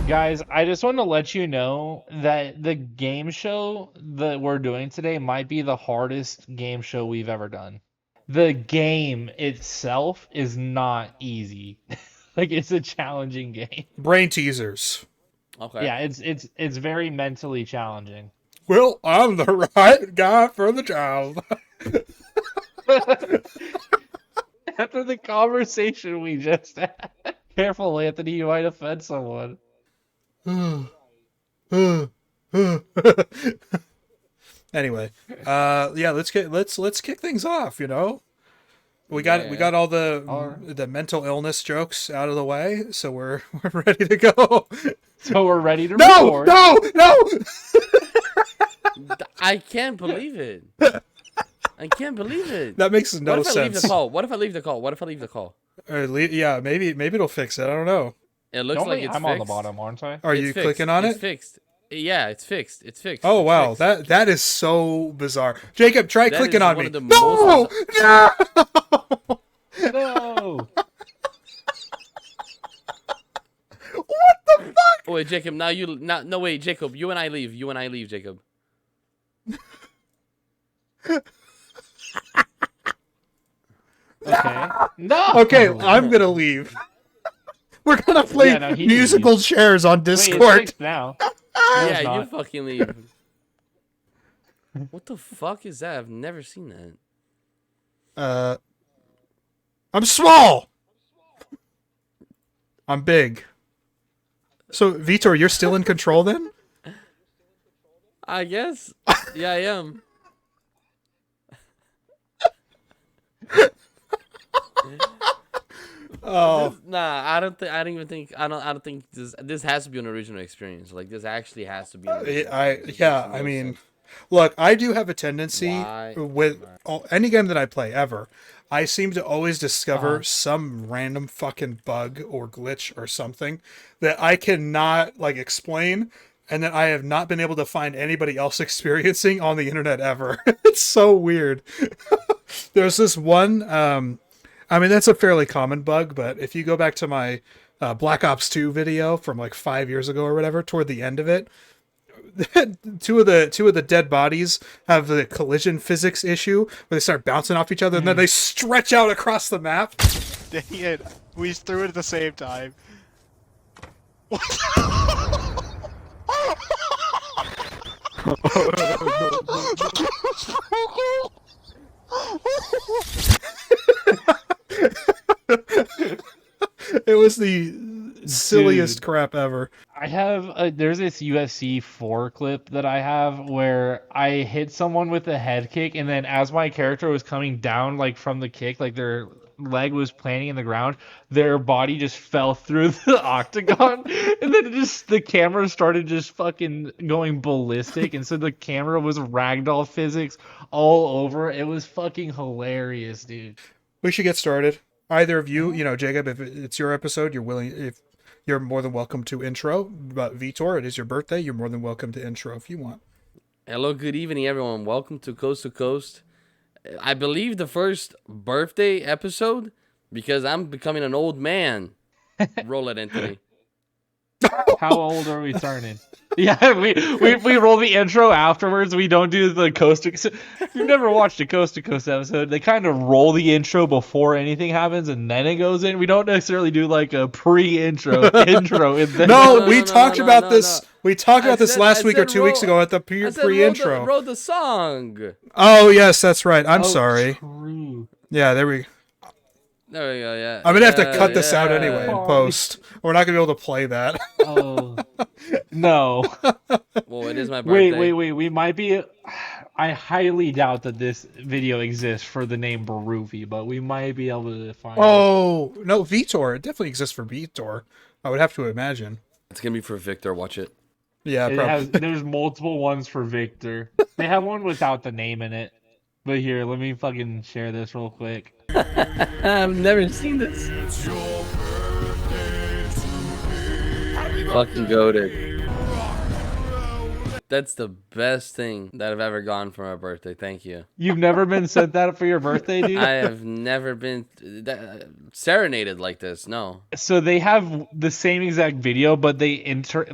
Guys, I just want to let you know that the game show that we're doing today might be the hardest game show we've ever done. The game itself is not easy. Like it's a challenging game. Brain teasers. Okay. Yeah, it's very mentally challenging. Well, I'm the right guy for the job. After the conversation we just had. Careful, Anthony, you might offend someone. Anyway, yeah, let's kick things off. You know, we got all the mental illness jokes out of the way, so we're ready to go. So we're ready to No, record. no. I can't believe it. I can't believe it. That makes no What if I leave sense. the call? What if I leave the call? What if I leave the call? Yeah, maybe it'll fix it. I don't know. It looks Normally, like it's I'm fixed. on the bottom, aren't I? Are It's you fixed. clicking on It's it? fixed. Yeah, it's fixed. It's fixed. Oh It's wow, fixed. that is so bizarre. Jacob, try That clicking is on one me. of the No, most- no. No. What the fuck? Oh wait, Jacob. Now you. No wait, Jacob. You and I leave. You and I leave, Jacob. Okay. No. Okay, I'm gonna leave. We're gonna play Yeah, no, he musical leaves. chairs on Wait, it's Discord. fixed now. Yeah, it's you not. fucking leave. What the fuck is that? I've never seen that. I'm small. I'm big. So, Vitor, you're still in control then? I guess. Yeah, I am. Oh, Nah, I don't think. I don't even think. I don't think this has to be an original experience. Like this actually has to be. An original experience. yeah. Makes no I mean, sense. look, I do have a tendency Why? with any game that I play ever. I seem to always discover Uh-huh. some random fucking bug or glitch or something that I cannot like explain, and that I have not been able to find anybody else experiencing on the internet ever. It's so weird. There's this one. I mean, that's a fairly common bug, but if you go back to my Black Ops 2 video from like 5 years ago or whatever, toward the end of it, two of the dead bodies have the collision physics issue where they start bouncing off each other and then they stretch out across the map. Dang it. We threw it at the same time. It was the silliest crap ever. I have there's this UFC 4 clip that I have where I hit someone with a head kick, and then as my character was coming down like from the kick, like their leg was planting in the ground, their body just fell through the octagon, and then the camera started just fucking going ballistic, and so the camera was ragdoll physics all over. It was fucking hilarious, dude. We should get started. Either of you, Jacob, if it's your episode, if you're more than welcome to intro. But Vitor, it is your birthday. You're more than welcome to intro if you want. Hello, good evening, everyone. Welcome to Coast to Coast. I believe the first birthday episode because I'm becoming an old man. Roll it, Anthony. How old are we turning? Yeah, we roll the intro afterwards. We don't do the coast to. If you've never watched a Coast to Coast episode, they kind of roll the intro before anything happens, and then it goes in. We don't necessarily do like a pre-intro intro. And then No, we talked about this. no. We talked about this last I week or said 2 weeks ago at the I said pre-intro. Wrote the song. Oh yes, that's right. I'm Oh, sorry. True. Yeah, there we. There we go. Yeah. I'm gonna have to Yeah, cut this out yeah. anyway in Sorry. post. We're not gonna be able to play that. Oh no! Well, it is my birthday. Wait. We might be. I highly doubt that this video exists for the name Baruvi, but we might be able to find it. Oh no, Vitor. It definitely exists for Vitor. I would have to imagine. It's gonna be for Victor. Watch it. Yeah, It probably. has, there's multiple ones for Victor. They have one without the name in it. But here, let me fucking share this real quick. I've never seen this. Fucking goated. That's the best thing that I've ever gotten for my birthday. Thank you. You've never been sent that for your birthday, dude? I have never been serenaded like this. No. So they have the same exact video, but they input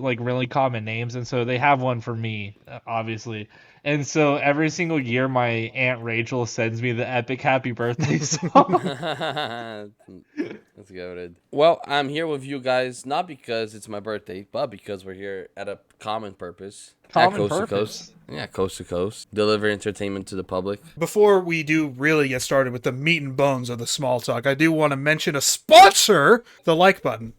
like really common names, and so they have one for me, obviously. And so every single year, my Aunt Rachel sends me the epic happy birthday song. That's goated. Well, I'm here with you guys not because it's my birthday, but because we're here at a common purpose. At Common Coast to purpose. Coast. Yeah, Coast to Coast. Deliver entertainment to the public. Before we do really get started with the meat and bones of the small talk, I do want to mention a sponsor, the like button.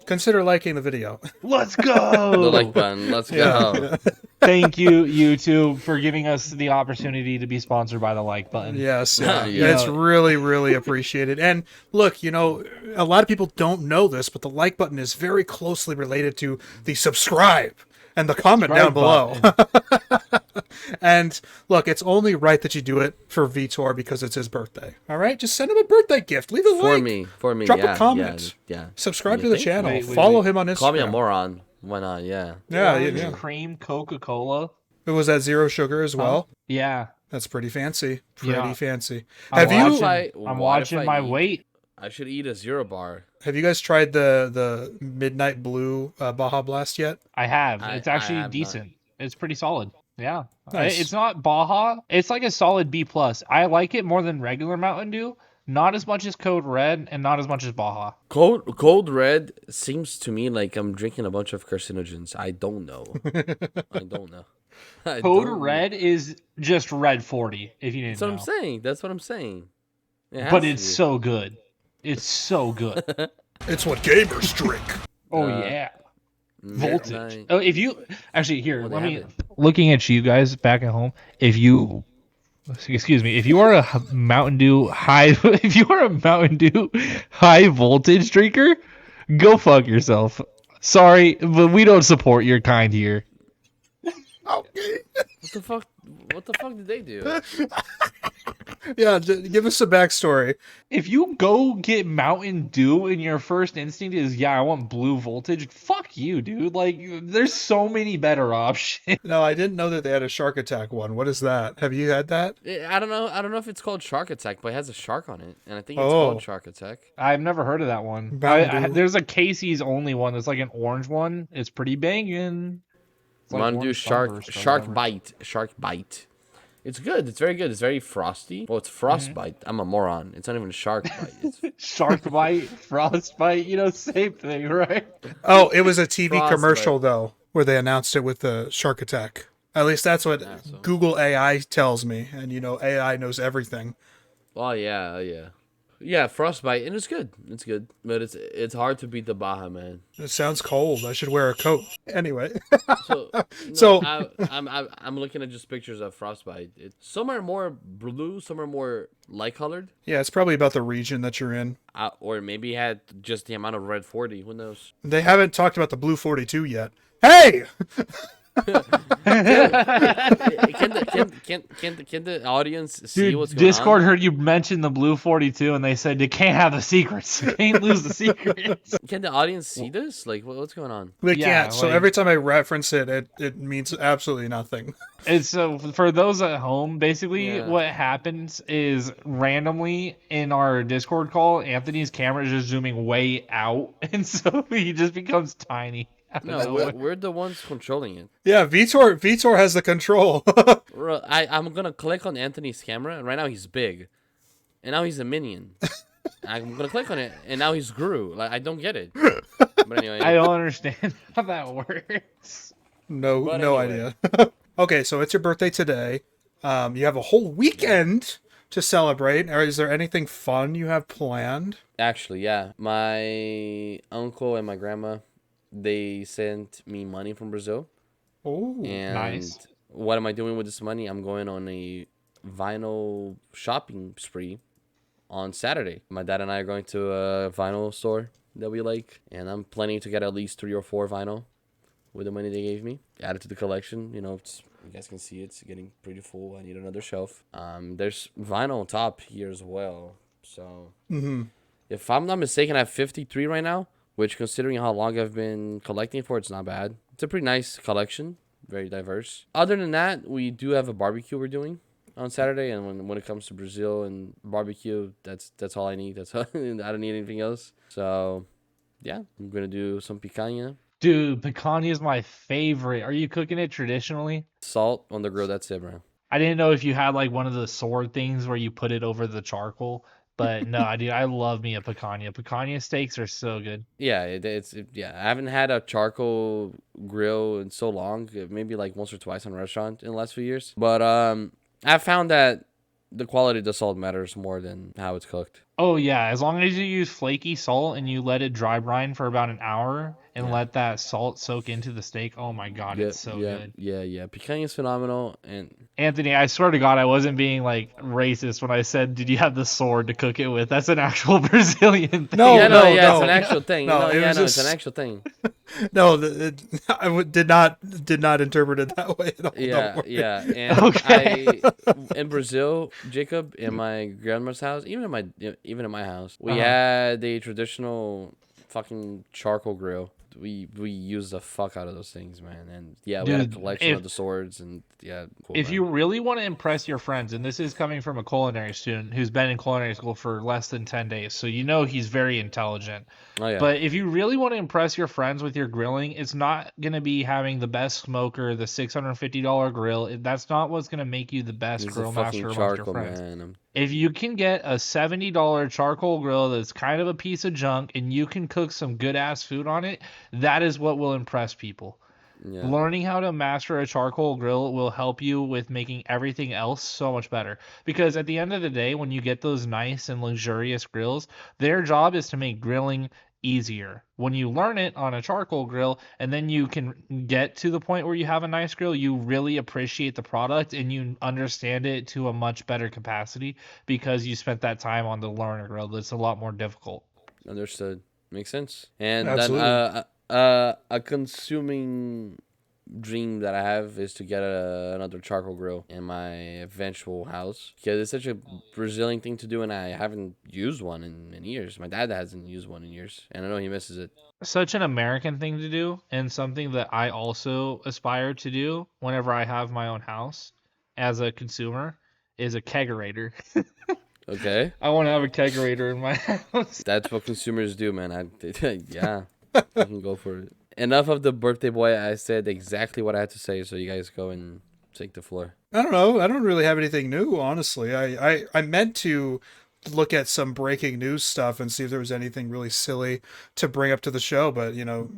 Consider liking the video. Let's go. The like button. Let's go. Thank you, YouTube, for giving us the opportunity to be sponsored by the like button. Yes, Yeah. it's really, really appreciated. And look, you know, a lot of people don't know this, but the like button is very closely related to the subscribe and the comment down below. And look, it's only right that you do it for Vitor because it's his birthday. All right, just send him a birthday gift. Leave a like. For me. Drop yeah, a comment. Yeah. Subscribe You to the think? channel. Wait, Follow him on Instagram. Call me a moron. Why not? Yeah. Yeah, Orange yeah. cream Coca-Cola. It was at zero sugar as well. Yeah. That's pretty fancy. Yeah. Fancy. I'm Have you watching, I'm watching my weight. I should eat a zero bar. have you guys tried the Midnight Blue Baja Blast yet? I have. I It's actually have not. decent. It's pretty solid. Yeah. Nice. It's not Baja. It's like a solid B+. I like it more than regular Mountain Dew. Not as much as Code Red and not as much as Baja. Cold Red seems to me like I'm drinking a bunch of carcinogens. I don't know. I don't know. I Code don't know. Red is just Red 40, if you didn't That's what know. I'm saying. That's what I'm saying. It has But to it's be. so good. It's so good. It's what gamers drink. Oh, Uh, yeah. Midnight- Voltage. Oh, if you... Actually, here, Well, let they me... have it. Looking at you guys back at home, if you... Excuse me. If you are a Mountain Dew high... If you are a Mountain Dew high voltage drinker, go fuck yourself. Sorry, but we don't support your kind here. Okay. What the fuck? What the fuck did they do? Yeah, give us a backstory. If you go get Mountain Dew and your first instinct is, yeah, I want blue voltage, fuck you, dude. Like, there's so many better options. No, I didn't know that they had a Shark Attack one. What is that? Have you had that? I don't know. I don't know if it's called Shark Attack, but it has a shark on it, and I think it's Oh. called Shark Attack. I've never heard of that one. Mountain Dew. There's a Casey's only one that's like an orange one. It's pretty banging. It's like Mountain Dew orange Shark sunburst or Shark whatever. Bite. Shark Bite. It's good. It's very good. It's very frosty. Well, it's frostbite. I'm a moron. It's not even a shark bite. It's Shark bite, frostbite, same thing, right? Oh, it was a TV Frostbite. commercial, though, where they announced it with the Shark Attack. At least that's what so. Google AI tells me. And, AI knows everything. oh yeah, frostbite, and it's good. It's good, but it's hard to beat the Baja, man. It sounds cold. I should wear a coat. Anyway. So, no, So- I'm looking at just pictures of frostbite. Some are more blue, some are more light colored, Yeah, it's probably about the region that you're in. or maybe it had just the amount of red 40. Who knows? They haven't talked about the Blue 42 yet. Hey! Can the audience see Dude, what's going Discord on? heard you mention the Blue 42 and they said you can't have the secrets. You can't lose the secrets. Can the audience see this? Like, what's going on? They Yeah, can't. So like- every time I reference it, it means absolutely nothing. And so for those at home, basically Yeah. what happens is randomly in our Discord call, Anthony's camera is just zooming way out, and so he just becomes tiny. out of No, nowhere. we're the ones controlling it. Yeah, Vitor has the control. I'm gonna click on Anthony's camera, and right now he's big, and now he's a minion. I'm gonna click on it, and now he's Guru. Like, I don't get it. But anyway, I don't understand how that works. No, But no anyway. idea. Okay, so it's your birthday today. You have a whole weekend to celebrate. Or is there anything fun you have planned? actually, yeah, my uncle and my grandma, they sent me money from Brazil, Oh, and Nice. what am I doing with this money? I'm going on a vinyl shopping spree on Saturday. My dad and I are going to a vinyl store that we like, and I'm planning to get at least 3 or 4 vinyl with the money they gave me. Add it to the collection. You guys can see it's getting pretty full. I need another shelf. There's vinyl on top here as well. So if I'm not mistaken, I have 53 right now, which considering how long I've been collecting for, it's not bad. It's a pretty nice collection very diverse. Other than that, we do have a barbecue we're doing on Saturday, and when it comes to Brazil and barbecue, that's all I need. That's all, I don't need anything else. So yeah, I'm gonna do some picanha, Dude, picanha is my favorite. Are you cooking it traditionally? salt on the grill. That's it, bro. I didn't know if you had like one of the sword things where you put it over the charcoal, but no, I love me a picanha. Picanha steaks are so good. Yeah, yeah. I haven't had a charcoal grill in so long. Maybe like once or twice in a restaurant in the last few years. But I found that the quality of the salt matters more than how it's cooked. Oh yeah, as long as you use flaky salt and you let it dry brine for about an hour and Yeah. let that salt soak into the steak. Oh my God, Yeah, it's so yeah, good. yeah, yeah. Picanha is phenomenal, and Anthony, I swear to God, I wasn't being like racist when I said, "Did you have the sword to cook it with?" That's an actual Brazilian thing. No, yeah, no, yeah, it's no. an actual thing. No, No, it yeah, was no, it's an just actual thing. no. Did not interpret it that way at all. Don't Yeah, worry. yeah, and Okay. in Brazil, Jacob, in my grandma's house, even in my house, we Uh-huh. had a traditional fucking charcoal grill. We used the fuck out of those things, man, and yeah, we had a Dude, collection if of the swords, and yeah, cool, if man. you really want to impress your friends, and this is coming from a culinary student who's been in culinary school for less than 10 days, so you know he's very intelligent. Oh yeah, But if you really want to impress your friends with your grilling, it's not going to be having the best smoker, the $650 grill. That's not what's going to make you the best it's the grill fucking master amongst your charcoal, friends. man. If you can get a $70 charcoal grill that's kind of a piece of junk and you can cook some good ass food on it, that is what will impress people. Yeah, Learning how to master a charcoal grill will help you with making everything else so much better. Because at the end of the day, when you get those nice and luxurious grills, their job is to make grilling easier. When you learn it on a charcoal grill and then you can get to the point where you have a nice grill, you really appreciate the product and you understand it to a much better capacity because you spent that time on the learner grill that's a lot more difficult. understood. Makes sense. And then Absolutely. a consuming dream that I have is to get another charcoal grill in my eventual house because it's such a Brazilian thing to do, and I haven't used one in years. My dad hasn't used one in years, and I know he misses it. Such an American thing to do, and something that I also aspire to do whenever I have my own house as a consumer is a kegerator. Okay, I want to have a kegerator in my house. that's what consumers do, man. Yeah, I can go for it. Enough of the birthday boy. I said exactly what I had to say, so you guys go and take the floor. I don't know. I don't really have anything new, honestly. I meant to look at some breaking news stuff and see if there was anything really silly to bring up to the show, but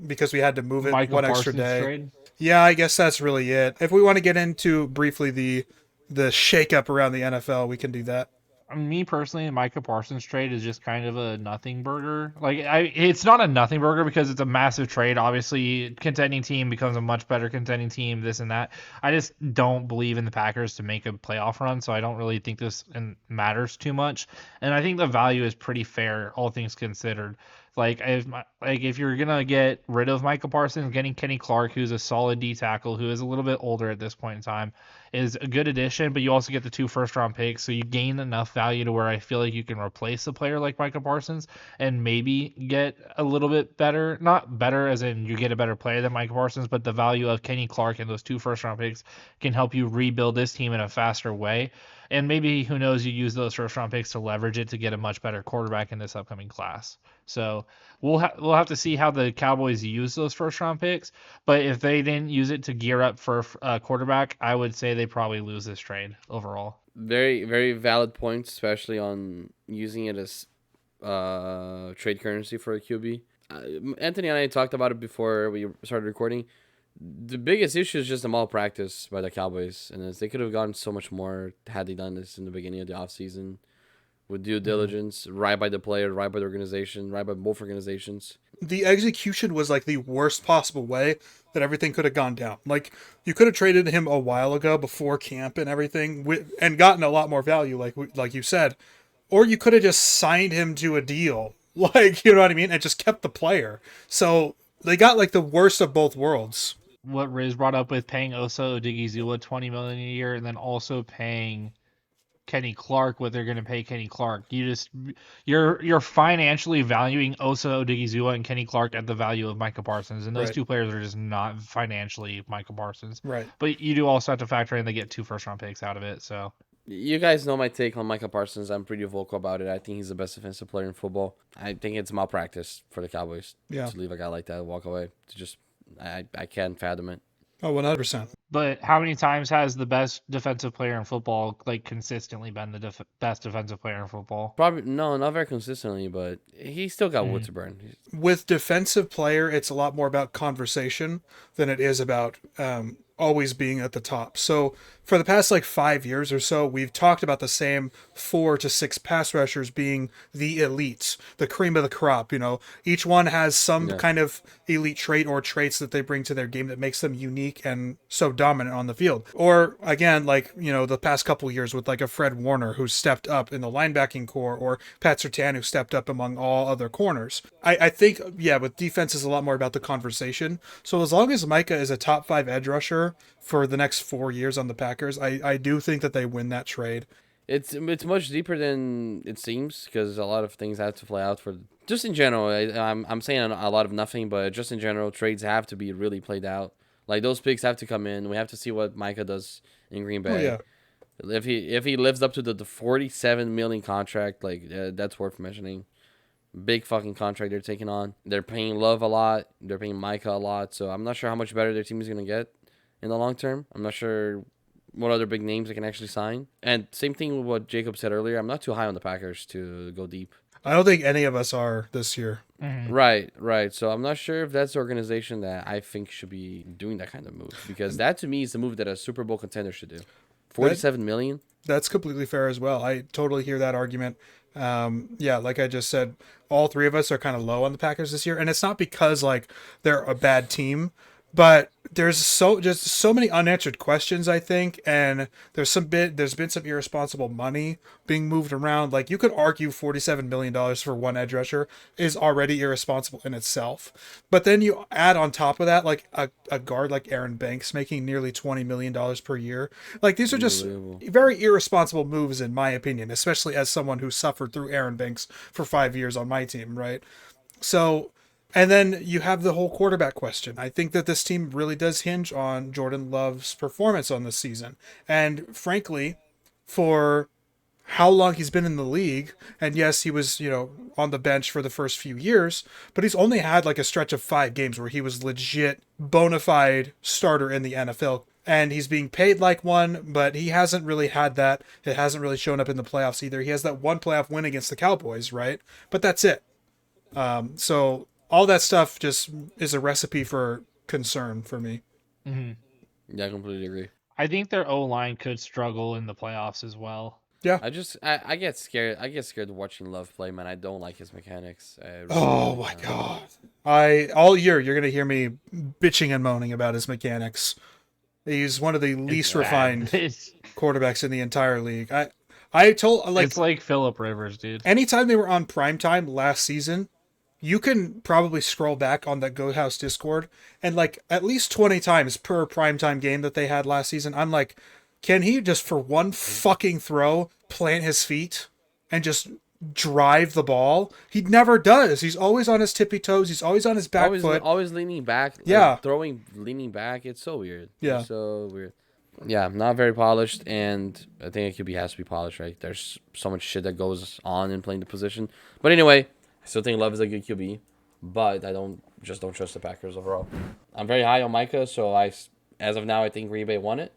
because we had to move it Michael one extra Parsons day. trade. Yeah, I guess that's really it. If we want to get into briefly the shakeup around the NFL, we can do that. Me personally, Micah Parsons trade is just kind of a nothing burger. It's not a nothing burger because it's a massive trade. Obviously, contending team becomes a much better contending team. This and that. I just don't believe in the Packers to make a playoff run, so I don't really think this matters too much. And I think the value is pretty fair, all things considered. If you're gonna get rid of Micah Parsons, getting Kenny Clark, who's a solid D tackle, who is a little bit older at this point in time, is a good addition. But you also get the 2 first-round picks, so you gain enough value to where I feel like you can replace a player like Micah Parsons and maybe get a little bit better. Not better as in you get a better player than Micah Parsons, but the value of Kenny Clark and those 2 first-round picks can help you rebuild this team in a faster way. And maybe, who knows, you use those first round picks to leverage it to get a much better quarterback in this upcoming class. So we'll have to see how the Cowboys use those first round picks. But if they didn't use it to gear up for a quarterback, I would say they probably lose this trade overall. Very, very valid points, especially on using it as trade currency for a QB. Anthony and I talked about it before we started recording. The biggest issue is just the malpractice by the Cowboys, and they could have gotten so much more had they done this in the beginning of the offseason with due diligence, right by the player, right by the organization, right by both organizations. The execution was like the worst possible way that everything could have gone down. Like, you could have traded him a while ago before camp and everything, and gotten a lot more value, like you said, or you could have just signed him to a deal, like, you know what I mean, and just kept the player. So they got like the worst of both worlds. What Riz brought up with paying Osa Odigizua $20 million a year, and then also paying Kenny Clark what they're going to pay Kenny Clark. You're financially valuing Osa Odigizua and Kenny Clark at the value of Micah Parsons, and those Right. two players are just not financially Micah Parsons. Right. But you do also have to factor in they get 2 first-round picks out of it. So You guys know my take on Micah Parsons. I'm pretty vocal about it. I think he's the best defensive player in football. I think it's malpractice for the Cowboys Yeah. to leave a guy like that walk away. I can't fathom it. Oh, 100%. But how many times has the best defensive player in football like consistently been the best defensive player in football? Probably no, not very consistently, but he still got wood to burn. With defensive player, it's a lot more about conversation than it is about always being at the top. So for the past 5 years or so, we've talked about the same 4 to 6 pass rushers being the elites, the cream of the crop. Each one has some kind of elite trait or traits that they bring to their game that makes them unique and so dominant on the field. Or again, the past couple of years with a Fred Warner who stepped up in the linebacking core, or Pat Surtain who stepped up among all other corners. I think, with defense is a lot more about the conversation. So as long as Micah is a top 5 edge rusher for the next 4 years on the Packers, I do think that they win that trade. It's much deeper than it seems because a lot of things have to play out for. Just in general, I'm saying a lot of nothing, but just in general, trades have to be really played out. Those picks have to come in. We have to see what Micah does in Green Bay. Oh, yeah. If he lives up to the $47 million contract, that's worth mentioning. Big fucking contract they're taking on. They're paying Love a lot. They're paying Micah a lot. So I'm not sure how much better their team is gonna get in the long term. I'm not sure what other big names they can actually sign. And same thing with what Jacob said earlier. I'm not too high on the Packers to go deep. I don't think any of us are this year. Mm-hmm. Right. So I'm not sure if that's the organization that I think should be doing that kind of move, because that to me is the move that a Super Bowl contender should do. $47 million. That's completely fair as well. I totally hear that argument. Like I just said, all 3 of us are kind of low on the Packers this year, and it's not because they're a bad team, but there's so many unanswered questions, I think, and there's been some irresponsible money being moved around. You could argue $47 million for one edge rusher is already irresponsible in itself, but then you add on top of that a guard like Aaron Banks making nearly $20 million per year. These are just very irresponsible moves in my opinion, especially as someone who suffered through Aaron Banks for 5 years on my team, right? So. And then you have the whole quarterback question. I think that this team really does hinge on Jordan Love's performance on this season. And frankly, for how long he's been in the league, and yes, he was, on the bench for the first few years, but he's only had a stretch of 5 games where he was legit bona fide starter in the NFL. And he's being paid like one, but he hasn't really had that. It hasn't really shown up in the playoffs either. He has that one playoff win against the Cowboys, right? But that's it. So all that stuff just is a recipe for concern for me. Mm-hmm. Yeah, I completely agree. I think their O-line could struggle in the playoffs as well. Yeah. I get scared. I get scared watching Love play, man. I don't like his mechanics. Oh my god. All year you're gonna hear me bitching and moaning about his mechanics. He's one of the least refined quarterbacks in the entire league. It's like Phillip Rivers, dude. Anytime they were on primetime last season, you can probably scroll back on that Goat House Discord and at least 20 times per primetime game that they had last season, I'm like, can he just for one fucking throw plant his feet and just drive the ball? He never does. He's always on his tippy toes. He's always on his back foot. Always leaning back. Yeah. Leaning back. It's so weird. Yeah. It's so weird. Yeah, not very polished, and I think a QB has to be polished, right? There's so much shit that goes on in playing the position. But anyway, I still think Love is a good QB, but I don't trust the Packers overall. I'm very high on Micah, so as of now, I think Green Bay won it.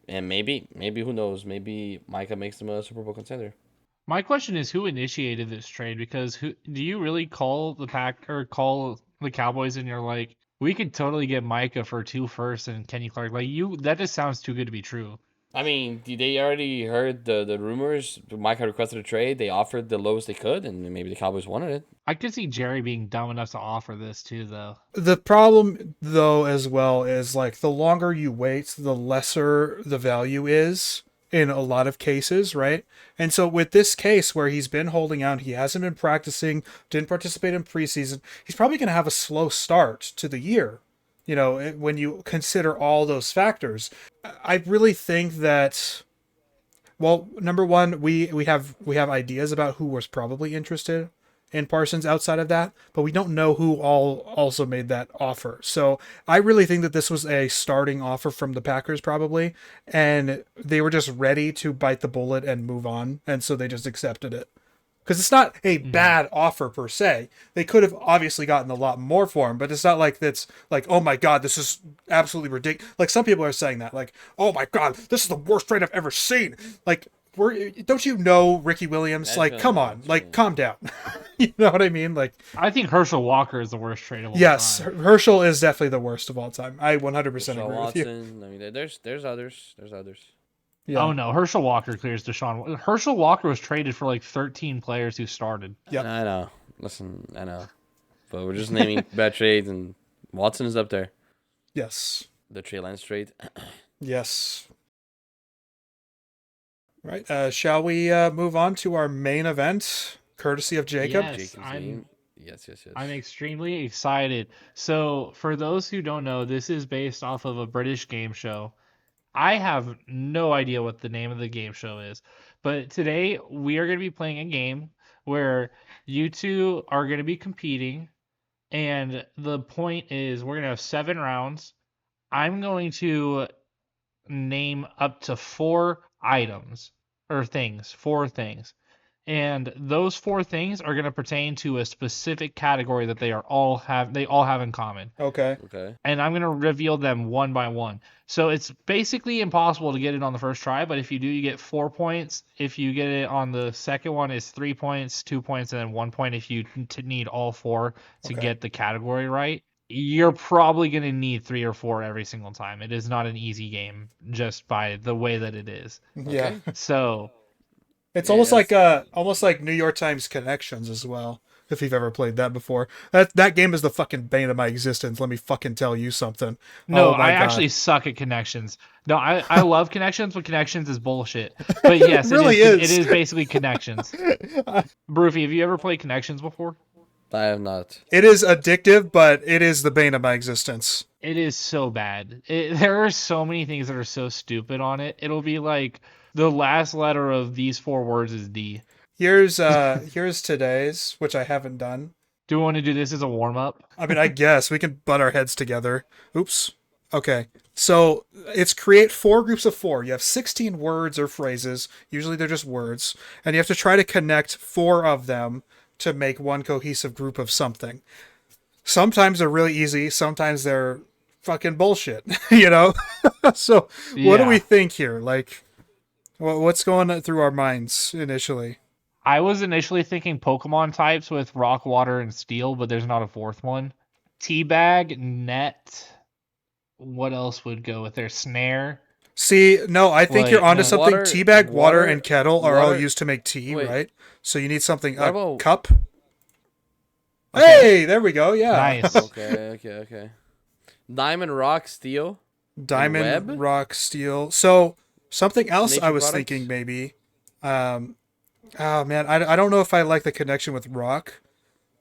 And maybe who knows? Maybe Micah makes them a Super Bowl contender. My question is, who initiated this trade? Because do you really call the Cowboys and you're like, we could totally get Micah for 2 firsts and Kenny Clark? That just sounds too good to be true. I mean, they already heard the rumors. Micah requested a trade. They offered the lowest they could, and maybe the Cowboys wanted it. I could see Jerry being dumb enough to offer this too, though. The problem, though, as well, is the longer you wait, the lesser the value is in a lot of cases, right? And so with this case where he's been holding out, he hasn't been practicing, didn't participate in preseason, he's probably going to have a slow start to the year. When you consider all those factors, I really think that Well, number one, we have ideas about who was probably interested in Parsons outside of that, but we don't know who all also made that offer. So I really think that this was a starting offer from the Packers probably, and they were just ready to bite the bullet and move on, and so they just accepted it. Because it's not a bad offer per se. They could have obviously gotten a lot more for him, but it's not like that's like, oh my god, this is absolutely ridiculous. Like some people are saying that, like, oh my god, this is the worst trade I've ever seen. Like, don't you know Ricky Williams? That's Like, really come on, like, calm down. You know what I mean? Like, I think Herschel Walker is the worst trade of all yes, time. Herschel is definitely the worst of all time. I 100% Deshaun agree with you. Watson. I mean, there's others. There's others. Yeah. Oh no, Herschel Walker clears Deshaun. Herschel Walker was traded for like 13 players who started. Yep. I know. Listen, I know. But we're just naming bad trades, and Watson is up there. Yes. The Trey Lance trade. Yes. Right. Shall we move on to our main event, courtesy of Jacob? Yes, Jacob's I'm- name. Yes. I'm extremely excited. So, for those who don't know, this is based off of a British game show. I have no idea what the name of the game show is, but today we are going to be playing a game where you two are going to be competing, and the point is we're going to have 7 rounds. I'm going to name up to 4 items or things, 4 things. And those 4 things are going to pertain to a specific category that they all have in common. Okay. Okay. And I'm going to reveal them one by one. So it's basically impossible to get it on the first try, but if you do, you get 4 points. If you get it on the second one, it's 3 points, 2 points, and then 1 point if you need all 4 to Okay. get the category right. You're probably going to need 3 or 4 every single time. It is not an easy game just by the way that it is. Yeah. So It's Yeah, almost like New York Times Connections as well. If you've ever played that before, that game is the fucking bane of my existence. Let me fucking tell you something. no, Oh my I God. actually suck at Connections. No, I love Connections, but Connections is bullshit. But yes, really it is. is basically Connections. Broofy, have you ever played Connections before? I have not. It is addictive, but it is the bane of my existence. It is so bad. There are so many things that are so stupid on it. It'll be like the last letter of these 4 words is D. Here's today's, which I haven't done. Do we want to do this as a warm up? I mean, I guess we can butt our heads together. Oops. Okay. So it's create 4 groups of 4. You have 16 words or phrases. Usually they're just words. And you have to try to connect 4 of them to make one cohesive group of something. Sometimes they're really easy. Sometimes they're fucking bullshit, you know? So what do Yeah. we think here? Like, what's going through our minds initially? I was initially thinking Pokemon types with rock, water, and steel, but there's not a 4th one. Teabag, net. What else would go with their snare? See, no, I think Wait, you're onto no. something. Water- Teabag, water, water- and kettle are all water- used to make tea, Wait. right? So you need something. What A about- cup. Okay. Hey, there we go. Yeah. Nice. Okay. Diamond, rock, steel. Diamond, web? rock, steel. So something else Nature I was products? thinking maybe. Oh man, I don't know if I like the connection with rock,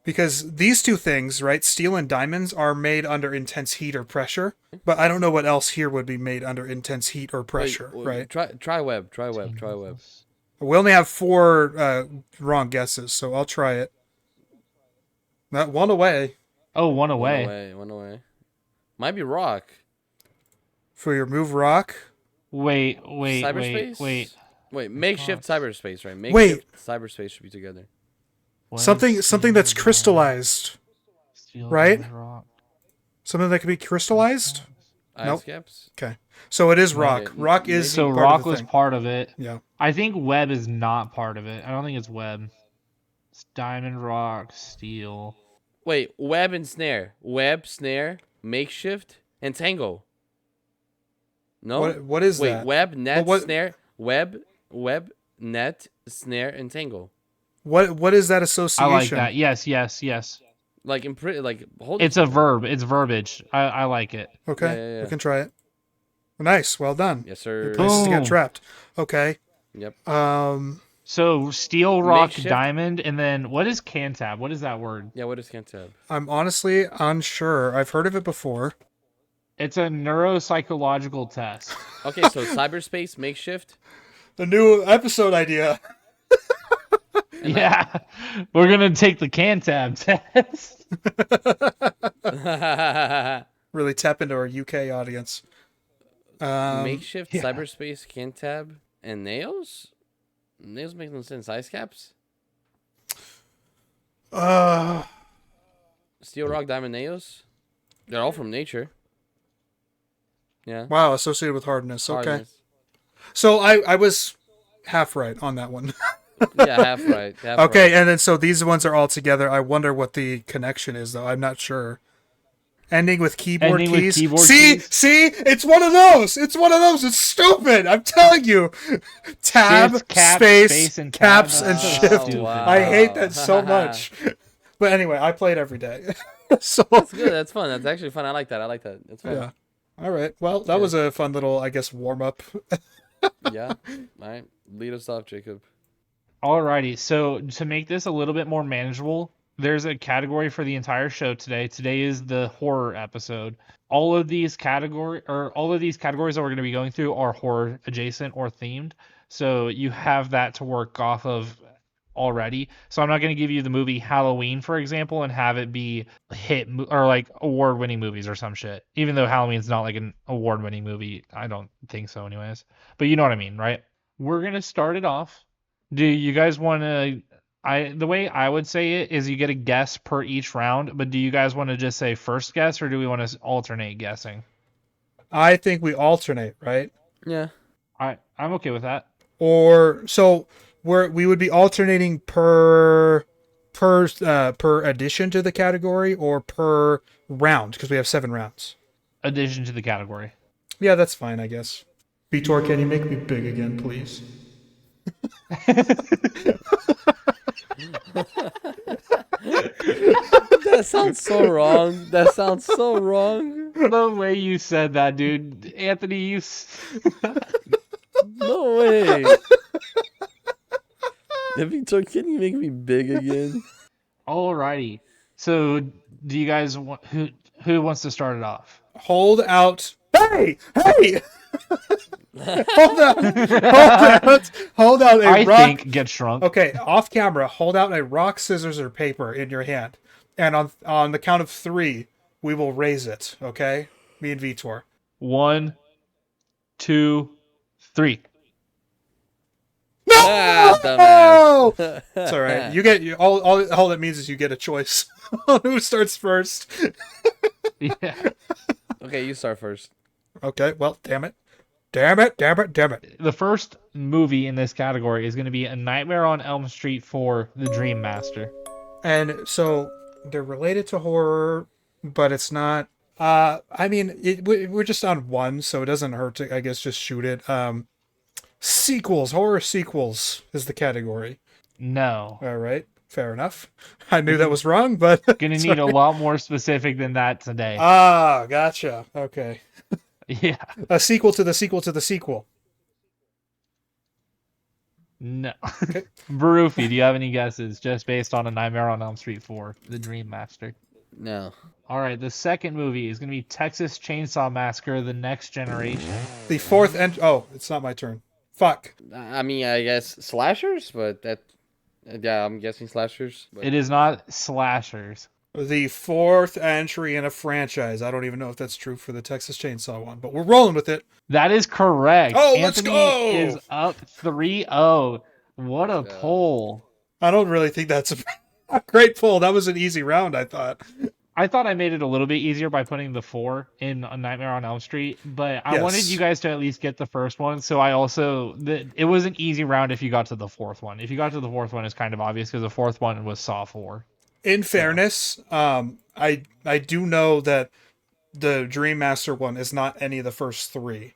because these 2 things, right, steel and diamonds, are made under intense heat or pressure. But I don't know what else here would be made under intense heat or pressure, Wait, right? Try web. Try web. We only have 4 wrong guesses, so I'll try it. Not one away Oh, one away. One away. Might be rock. for your move, rock. Wait. Cyberspace. Wait, makeshift God. cyberspace, right? Wait. Makeshift cyberspace should be together. What? Something that's crystallized. Steel, right? diamond, rock. Something that can be crystallized. Nope. Ice caps. Okay, so it is rock. Okay, Rock is So part rock of the was thing. part of it. Yeah. I think web is not part of it. I don't think it's web. It's diamond, rock, steel. Wait, web and snare. Web, snare, makeshift, and tango. No. What is Wait, that? web, net, what- snare, web, net, snare, and tango. What is that I association? like that. Yes. Like hold. It's a verb. It's verbiage. I like it. Okay, Yeah. we can try it. Nice, well done. Yes, sir. Places to get Boom. trapped. Okay. Yep. So steel, rock, Makeshift. diamond, and then what is cantab? What is that word? Yeah. What is cantab? I'm honestly unsure. I've heard of it before. It's a neuropsychological test. Okay, so cyberspace, makeshift. The new episode idea. Yeah, we're gonna take the can tab test. Really tap into our UK audience. Makeshift yeah. cyberspace Cantab and nails? Nails make no sense. Ice caps? Uh, Steel, rock, diamond, nails? They're all from nature. Yeah. wow, associated with hardness. Okay. Hardness. So I was half right on that one. Yeah, half right. Half Okay, right. and then so these ones are all together. I wonder what the connection is, though. I'm not sure. Ending with keyboard Ending with keys. keyboard see, keys. see, it's one of those. It's one of those. It's stupid. I'm telling you. Tab, Shift, cap, space, space, and tab. caps, That's and so shift. stupid. I hate that so much. But anyway, I played every day. So That's good. That's fun. That's actually fun. I like that. I like that. It's fun. yeah. All right. Well, that was a fun little, I guess, warm up. Yeah. All right. Lead us off, Jacob. Alrighty, so to make this a little bit more manageable, there's a category for the entire show today. Today is the horror episode. All of these categories that we're going to be going through are horror adjacent or themed. So you have that to work off of already. So I'm not going to give you the movie Halloween, for example, and have it be or like award-winning movies or some shit. Even though Halloween's not like an award-winning movie, I don't think so, anyways. But you know what I mean, right? We're gonna start it off. Do you guys want to? The way I would say it is you get a guess per each round, but do you guys want to just say first guess or do we want to alternate guessing? I think we alternate, right? Yeah. I'm okay with that. Or so we would be alternating per addition to the category or per round because we have 7 rounds. Addition to the category. Yeah, that's fine, I guess. Vitor, can you make me big again, please? That sounds so wrong. That sounds so wrong. The way you said that, dude, Anthony, No way. Victor, can you make me big again? Alrighty. So, do you guys want who wants to start it off? Hold out. Hey! hold out a I rock. think get shrunk. Okay, off camera, hold out a rock, scissors, or paper in your hand. And on the count of 3, we will raise it, okay? Me and Vitor. 1, 2, 3. Ah, Oh! dumbass. It's all right. You get all that means is you get a choice on who starts first. Yeah. Okay, you start first. Okay, well, damn it. Damn it. The first movie in this category is going to be A Nightmare on Elm Street 4: The Dream Master. And so they're related to horror, but it's not. I mean, we're just on one, so it doesn't hurt to, I guess, just shoot it. Sequels, horror sequels is the category. No. All right, fair enough. I knew that was wrong, but Gonna need a lot more specific than that today. Gotcha. Okay, Yeah. a sequel to the sequel to the sequel. No. Barufi, do you have any guesses just based on A Nightmare on Elm Street 4: The Dream Master? No. All right, the second movie is going to be Texas Chainsaw Massacre: The Next Generation. The fourth it's not my turn. Fuck. I mean, I guess slashers, but that. Yeah, I'm guessing slashers. But... It is not slashers. The fourth entry in a franchise. I don't even know if that's true for the Texas Chainsaw one, but we're rolling with it. That is correct. Oh, Anthony let's go! is up 3-0. What a pull. I don't really think that's a great pull. That was an easy round, I thought. I thought I made it a little bit easier by putting the 4 in A Nightmare on Elm Street, but I wanted you guys to at least get the first one, so it was an easy round if you got to the fourth one. If you got to the fourth one, it's kind of obvious because the fourth one was Saw 4. In fairness, I do know that the Dream Master one is not any of the first 3.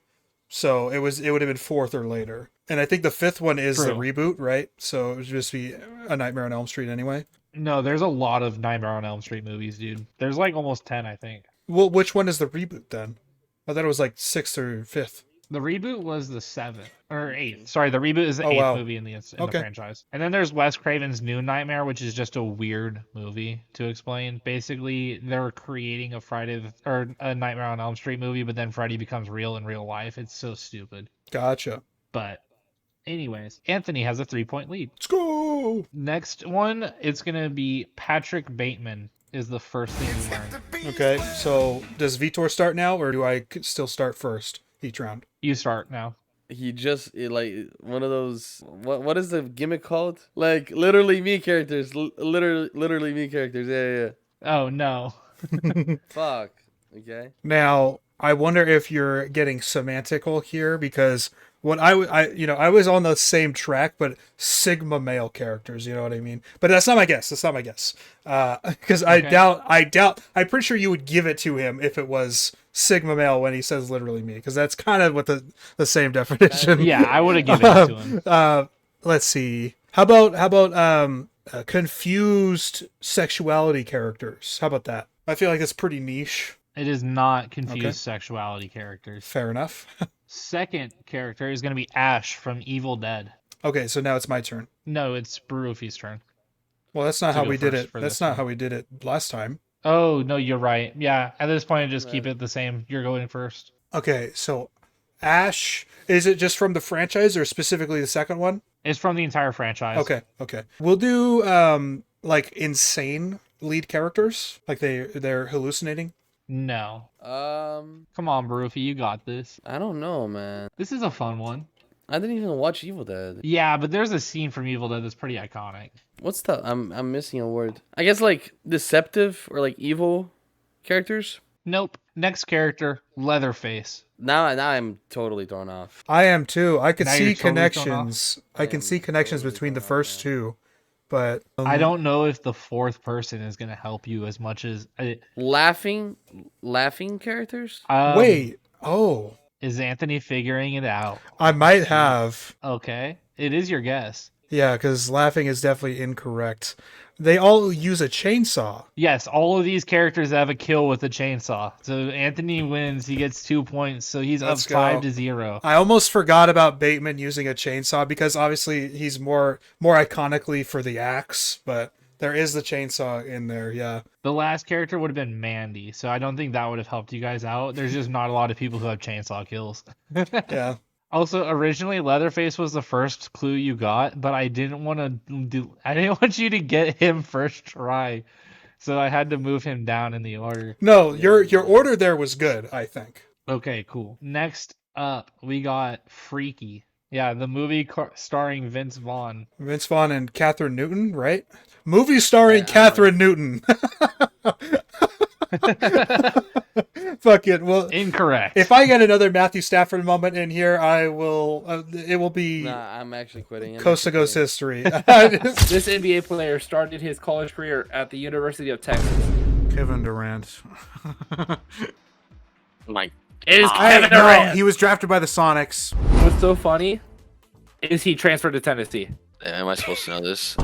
So it would have been 4th or later. And I think the 5th one is the reboot, right? So it would just be A Nightmare on Elm Street anyway. No, there's a lot of Nightmare on Elm Street movies, dude. There's like almost 10, I think. Well, which one is the reboot then? I thought it was like 6th or 5th. The reboot was the 7th or 8th. Sorry, the reboot is the 8th movie in the franchise. And then there's Wes Craven's New Nightmare, which is just a weird movie to explain. Basically, they're creating a Nightmare on Elm Street movie, but then Freddy becomes real in real life. It's so stupid. Gotcha. But Anyways, Anthony has a 3-point lead. Let's go. Next one, it's gonna be Patrick Bateman is the first thing you learn. Okay, so does Vitor start now, or do I still start first each round? You start now. He just like one of those. What is the gimmick called? Like literally me characters. Literally me characters. Yeah. Oh no. Fuck. Okay. Now, I wonder if you're getting semantical here, because what I was on the same track, but Sigma male characters, you know what I mean? But that's not my guess. Because I'm pretty sure you would give it to him if it was Sigma male when he says literally me, because that's kind of what the same definition. Yeah, I would have given it to him. Let's see. How about confused sexuality characters? How about that? I feel like that's pretty niche. It is not confused Okay. sexuality characters. Fair enough. Second character is going to be Ash from Evil Dead. Okay, so now it's my turn. No, it's Barufi's turn. Well, that's not To how go we did first it. for That's this not one. how we did it last time. Oh, no, you're right. Yeah, at this point, just keep it the same. You're going first. Okay, so Ash, is it just from the franchise or specifically the second one? It's from the entire franchise. Okay. We'll do like insane lead characters, like they're hallucinating. No. Um, Come on, Barufi, you got this. I don't know, man. This is a fun one. I didn't even watch Evil Dead. Yeah, but there's a scene from Evil Dead that's pretty iconic. What's the? I'm missing a word. I guess like deceptive or like evil characters. Nope. Next character, Leatherface. Now I'm totally thrown off. I am too. I could Now see you're totally thrown connections. I can am see connections totally between the thrown off, first man. two, but I don't know if the fourth person is going to help you as much as... Laughing characters. Wait. Oh, Is Anthony figuring it out? I might have. Okay. It is your guess. Yeah, because laughing is definitely incorrect. They all use a chainsaw. Yes, all of these characters have a kill with a chainsaw. So Anthony wins. He gets 2 points. So he's Let's up go. 5-0. I almost forgot about Bateman using a chainsaw because obviously he's more iconically for the axe, but there is the chainsaw in there. Yeah. The last character would have been Mandy. So I don't think that would have helped you guys out. There's just not a lot of people who have chainsaw kills. Yeah. Also, originally Leatherface was the first clue you got, but I didn't want you to get him first try. So I had to move him down in the order. No, your order there was good, I think. Okay, cool. Next up, we got Freaky. Yeah, the movie starring Vince Vaughn. Vince Vaughn and Catherine Newton, right? Movie starring Catherine Newton. Fuck it. Well, Incorrect. if I get another Matthew Stafford moment in here, I will. It will be Nah, I'm actually quitting. Coast to Coast history. This NBA player started his college career at the University of Texas. Kevin Durant. It is Kevin No, Durant. he was drafted by the Sonics. What's so funny is he transferred to Tennessee. Am I supposed to know this?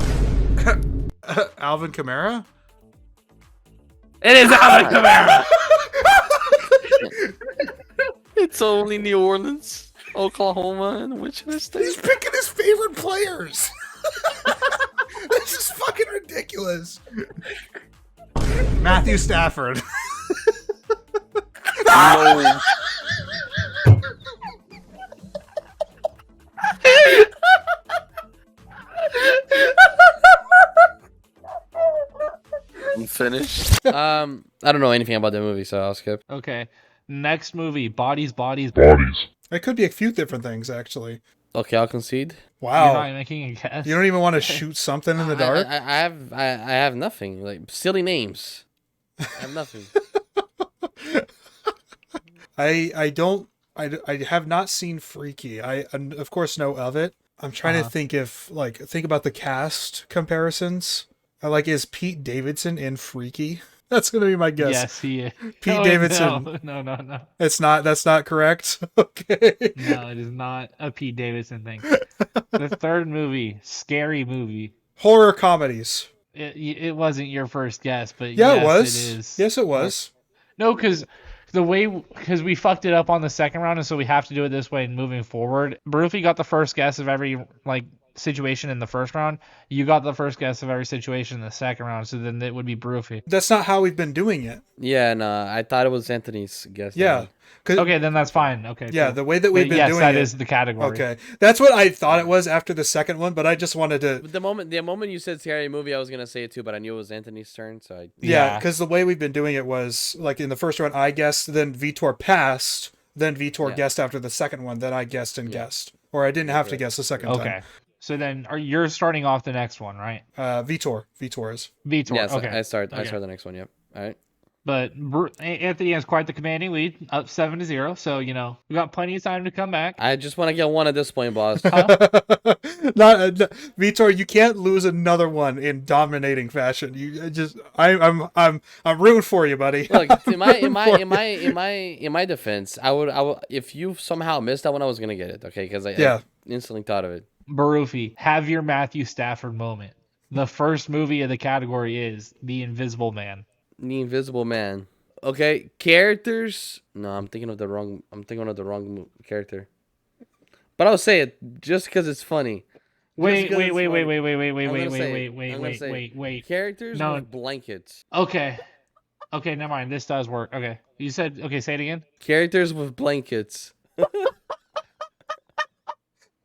Alvin Kamara. It is Alvin Kamara. It's only New Orleans, Oklahoma, and Wichita He's State. picking his favorite players. This is fucking ridiculous. Matthew Stafford. No. I'm finished. I don't know anything about that movie, so I'll skip. Okay. Next movie, Bodies. It could be a few different things, actually. Okay, I'll concede. You're Wow. not making a guess. You don't even want to shoot something in the dark? I have nothing. Like silly names. I have nothing. I have not seen Freaky. I of course know of it. I'm trying to think about the cast comparisons. Is Pete Davidson in Freaky? That's gonna be my guess. Yes, he is. Pete Davidson. No. That's not correct. Okay. No, it is not a Pete Davidson thing. The third movie, Scary Movie. Horror comedies. It wasn't your first guess, but Yeah, yes, it was. It is. Yes, it was. No, because we fucked it up on the second round, and so we have to do it this way moving forward. Barufi got the first guess of every situation in the first round, you got the first guess of every situation in the second round, so then it would be Broofy. That's not how we've been doing it. Yeah, no, I thought it was Anthony's guess. Yeah. Okay, then that's fine. Okay. Yeah, cool. the way that we've But been yes, doing that it. is the category. Okay, that's what I thought it was after the second one, but I just wanted to. The moment you said scary movie, I was gonna say it too, but I knew it was Anthony's turn, so I. Yeah, because the way we've been doing it was like in the first round, I guessed, then Vitor passed, then Vitor guessed after the second one, then I guessed and guessed, or I didn't have to guess the second time. Okay. So then you're starting off the next one, right? Vitor is. Vitor. Yes, okay. I start the next one. Yep. All right. But Anthony has quite the commanding lead, up 7-0. So we got plenty of time to come back. I just want to get one at this point, boss. Vitor, you can't lose another one in dominating fashion. I'm rooting for you, buddy. Look, in my defense, I would if you somehow missed that one, I was gonna get it. Okay, because I instantly thought of it. Barufi, have your Matthew Stafford moment. The first movie of the category is The Invisible Man. The Invisible Man. Okay, characters. No, I'm thinking of the wrong character. But I'll say it just because it's funny. Wait. Characters with blankets. Okay, never mind. This does work. Okay, you said say it again. Characters with blankets.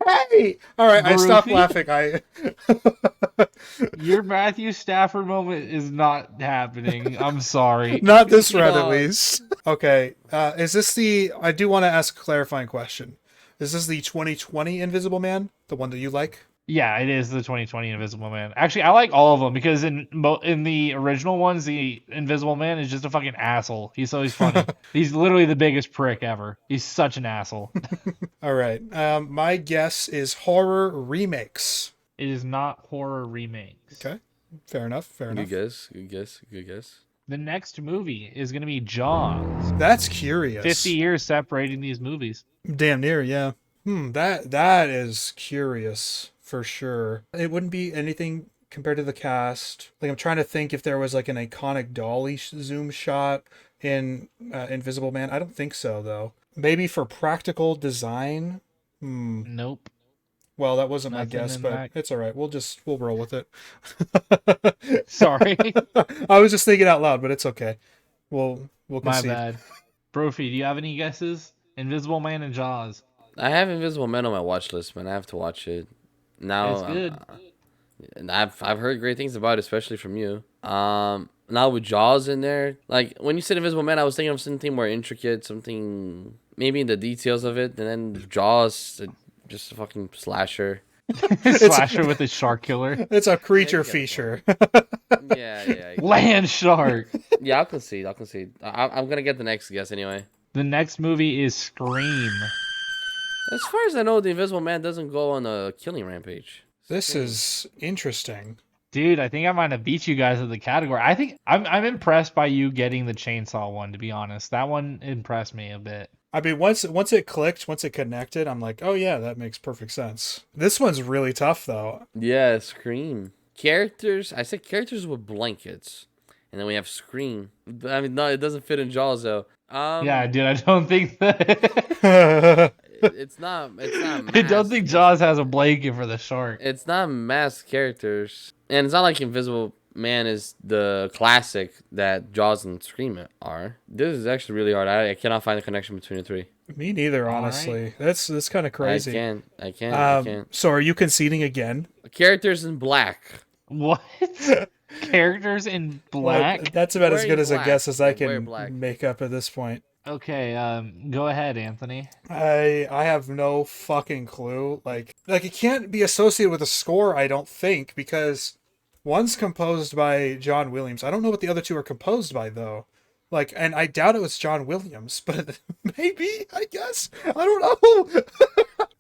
Hey! All right, I stopped laughing. Your Matthew Stafford moment is not happening. I'm sorry. Not this round, at least. Okay, is this I do want to ask a clarifying question. Is this the 2020 Invisible Man? The one that you like? Yeah, it is the 2020 Invisible Man. Actually, I like all of them because in the original ones, the Invisible Man is just a fucking asshole. He's always funny. He's literally the biggest prick ever. He's such an asshole. All right. My guess is horror remakes. It is not horror remakes. Okay. Fair enough. Good guess. The next movie is going to be Jaws. That's curious. 50 years separating these movies. Damn near, yeah. That is curious. For sure. It wouldn't be anything compared to the cast. Like, I'm trying to think if there was like an iconic dolly zoom shot in Invisible Man. I don't think so, though. Maybe for practical design? Nope. Well, that wasn't Nothing my guess, but it's all right. We'll roll with it. Sorry. I was just thinking out loud, but it's okay. We'll concede. My bad. Brophy, do you have any guesses? Invisible Man and Jaws. I have Invisible Man on my watch list, man. I have to watch it. Now, it's good. I've heard great things about it, especially from you. Now with Jaws in there, like when you said Invisible Man, I was thinking of something more intricate, something maybe in the details of it, and then Jaws, just a fucking slasher. Slasher with a shark killer. It's a creature feature. Yeah. Land shark. Yeah, I'll concede. I'm gonna get the next guess anyway. The next movie is Scream. As far as I know, the Invisible Man doesn't go on a killing rampage. This is interesting. Dude, I think I might have beat you guys at the category. I think I'm impressed by you getting the chainsaw one, to be honest. That one impressed me a bit. I mean, once it clicked, once it connected, I'm like, oh yeah, that makes perfect sense. This one's really tough, though. Yeah, Scream. Characters, I said characters with blankets. And then we have Scream. I mean, no, it doesn't fit in Jaws, though. Yeah, dude, I don't think that... It's not I don't think Jaws has a blanket for the shark. It's not masked characters. And it's not like Invisible Man is the classic that Jaws and Scream are. This is actually really hard. I cannot find a connection between the three. Me neither, honestly. Right. That's kind of crazy. I can't. So are you conceding again? Characters in black. What? Characters in black? Well, that's about as good as a guess as I can make up at this point. Okay, go ahead, Anthony. I have no fucking clue. Like it can't be associated with a score, I don't think, because one's composed by John Williams. I don't know what the other two are composed by, though. Like, and I doubt it was John Williams, but maybe, I guess. I don't know.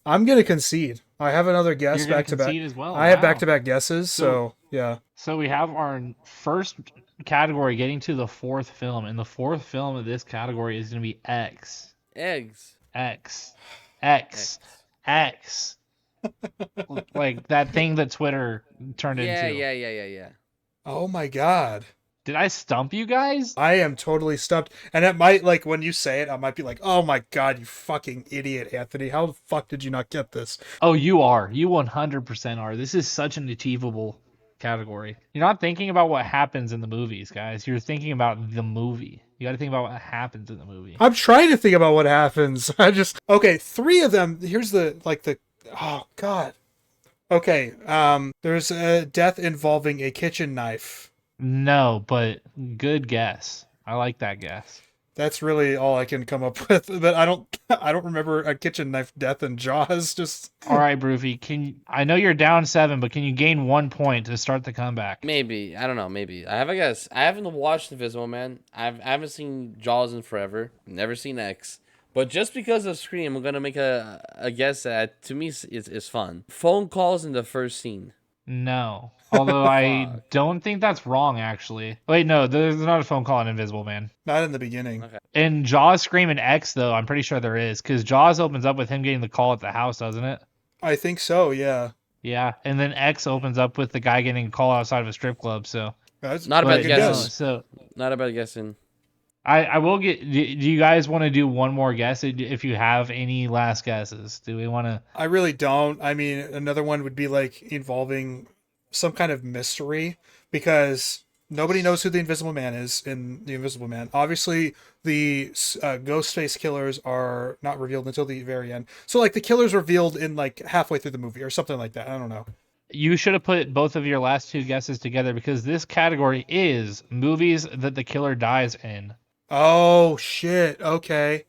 I'm gonna concede. I have another guess back to back. As well. I have back-to-back guesses, so yeah. So we have our first category getting to the fourth film, and the fourth film of this category is going to be X. Eggs. X. Like that thing that Twitter turned into. Yeah. Oh my god. Did I stump you guys? I am totally stumped. And it might, like, when you say it, I might be like, oh my god, you fucking idiot, Anthony. How the fuck did you not get this? Oh, you are. You 100% are. This is such an achievable category. You're not thinking about what happens in the movies, guys. You're thinking about the movie. You got to think about what happens in the movie. I'm trying to think about what happens. Okay, 3 of them. Here's oh god. Okay, there's a death involving a kitchen knife. No, but good guess. I like that guess. That's really all I can come up with. But I don't remember a kitchen knife death in Jaws. Just All right, Broofy. I know you're down 7, but can you gain 1 point to start the comeback? Maybe. I don't know. Maybe. I have a guess. I haven't watched Invisible Man. I haven't seen Jaws in forever. Never seen X. But just because of Scream, I'm going to make a guess that, to me, is fun. Phone calls in the first scene. No. Although I don't think that's wrong, actually. Wait, no, there's not a phone call in Invisible Man. not in the beginning. Okay. In Jaws, Scream, and X, though, I'm pretty sure there is. Because Jaws opens up with him getting the call at the house, doesn't it? I think so. Yeah. Yeah. And then X opens up with the guy getting a call outside of a strip club, so... That's Not a But, bad good guess. So Not about guessing. I will get... Do you guys want to do one more guess if you have any last guesses? Do we want to... I really don't. I mean, another one would be like involving some kind of mystery because nobody knows who the Invisible Man is in the Invisible Man. Obviously, the Ghostface killers are not revealed until the very end. So, like, the killer's revealed in like halfway through the movie or something like that. I don't know. You should have put both of your last 2 guesses together because this category is movies that the killer dies in. Oh shit. Okay.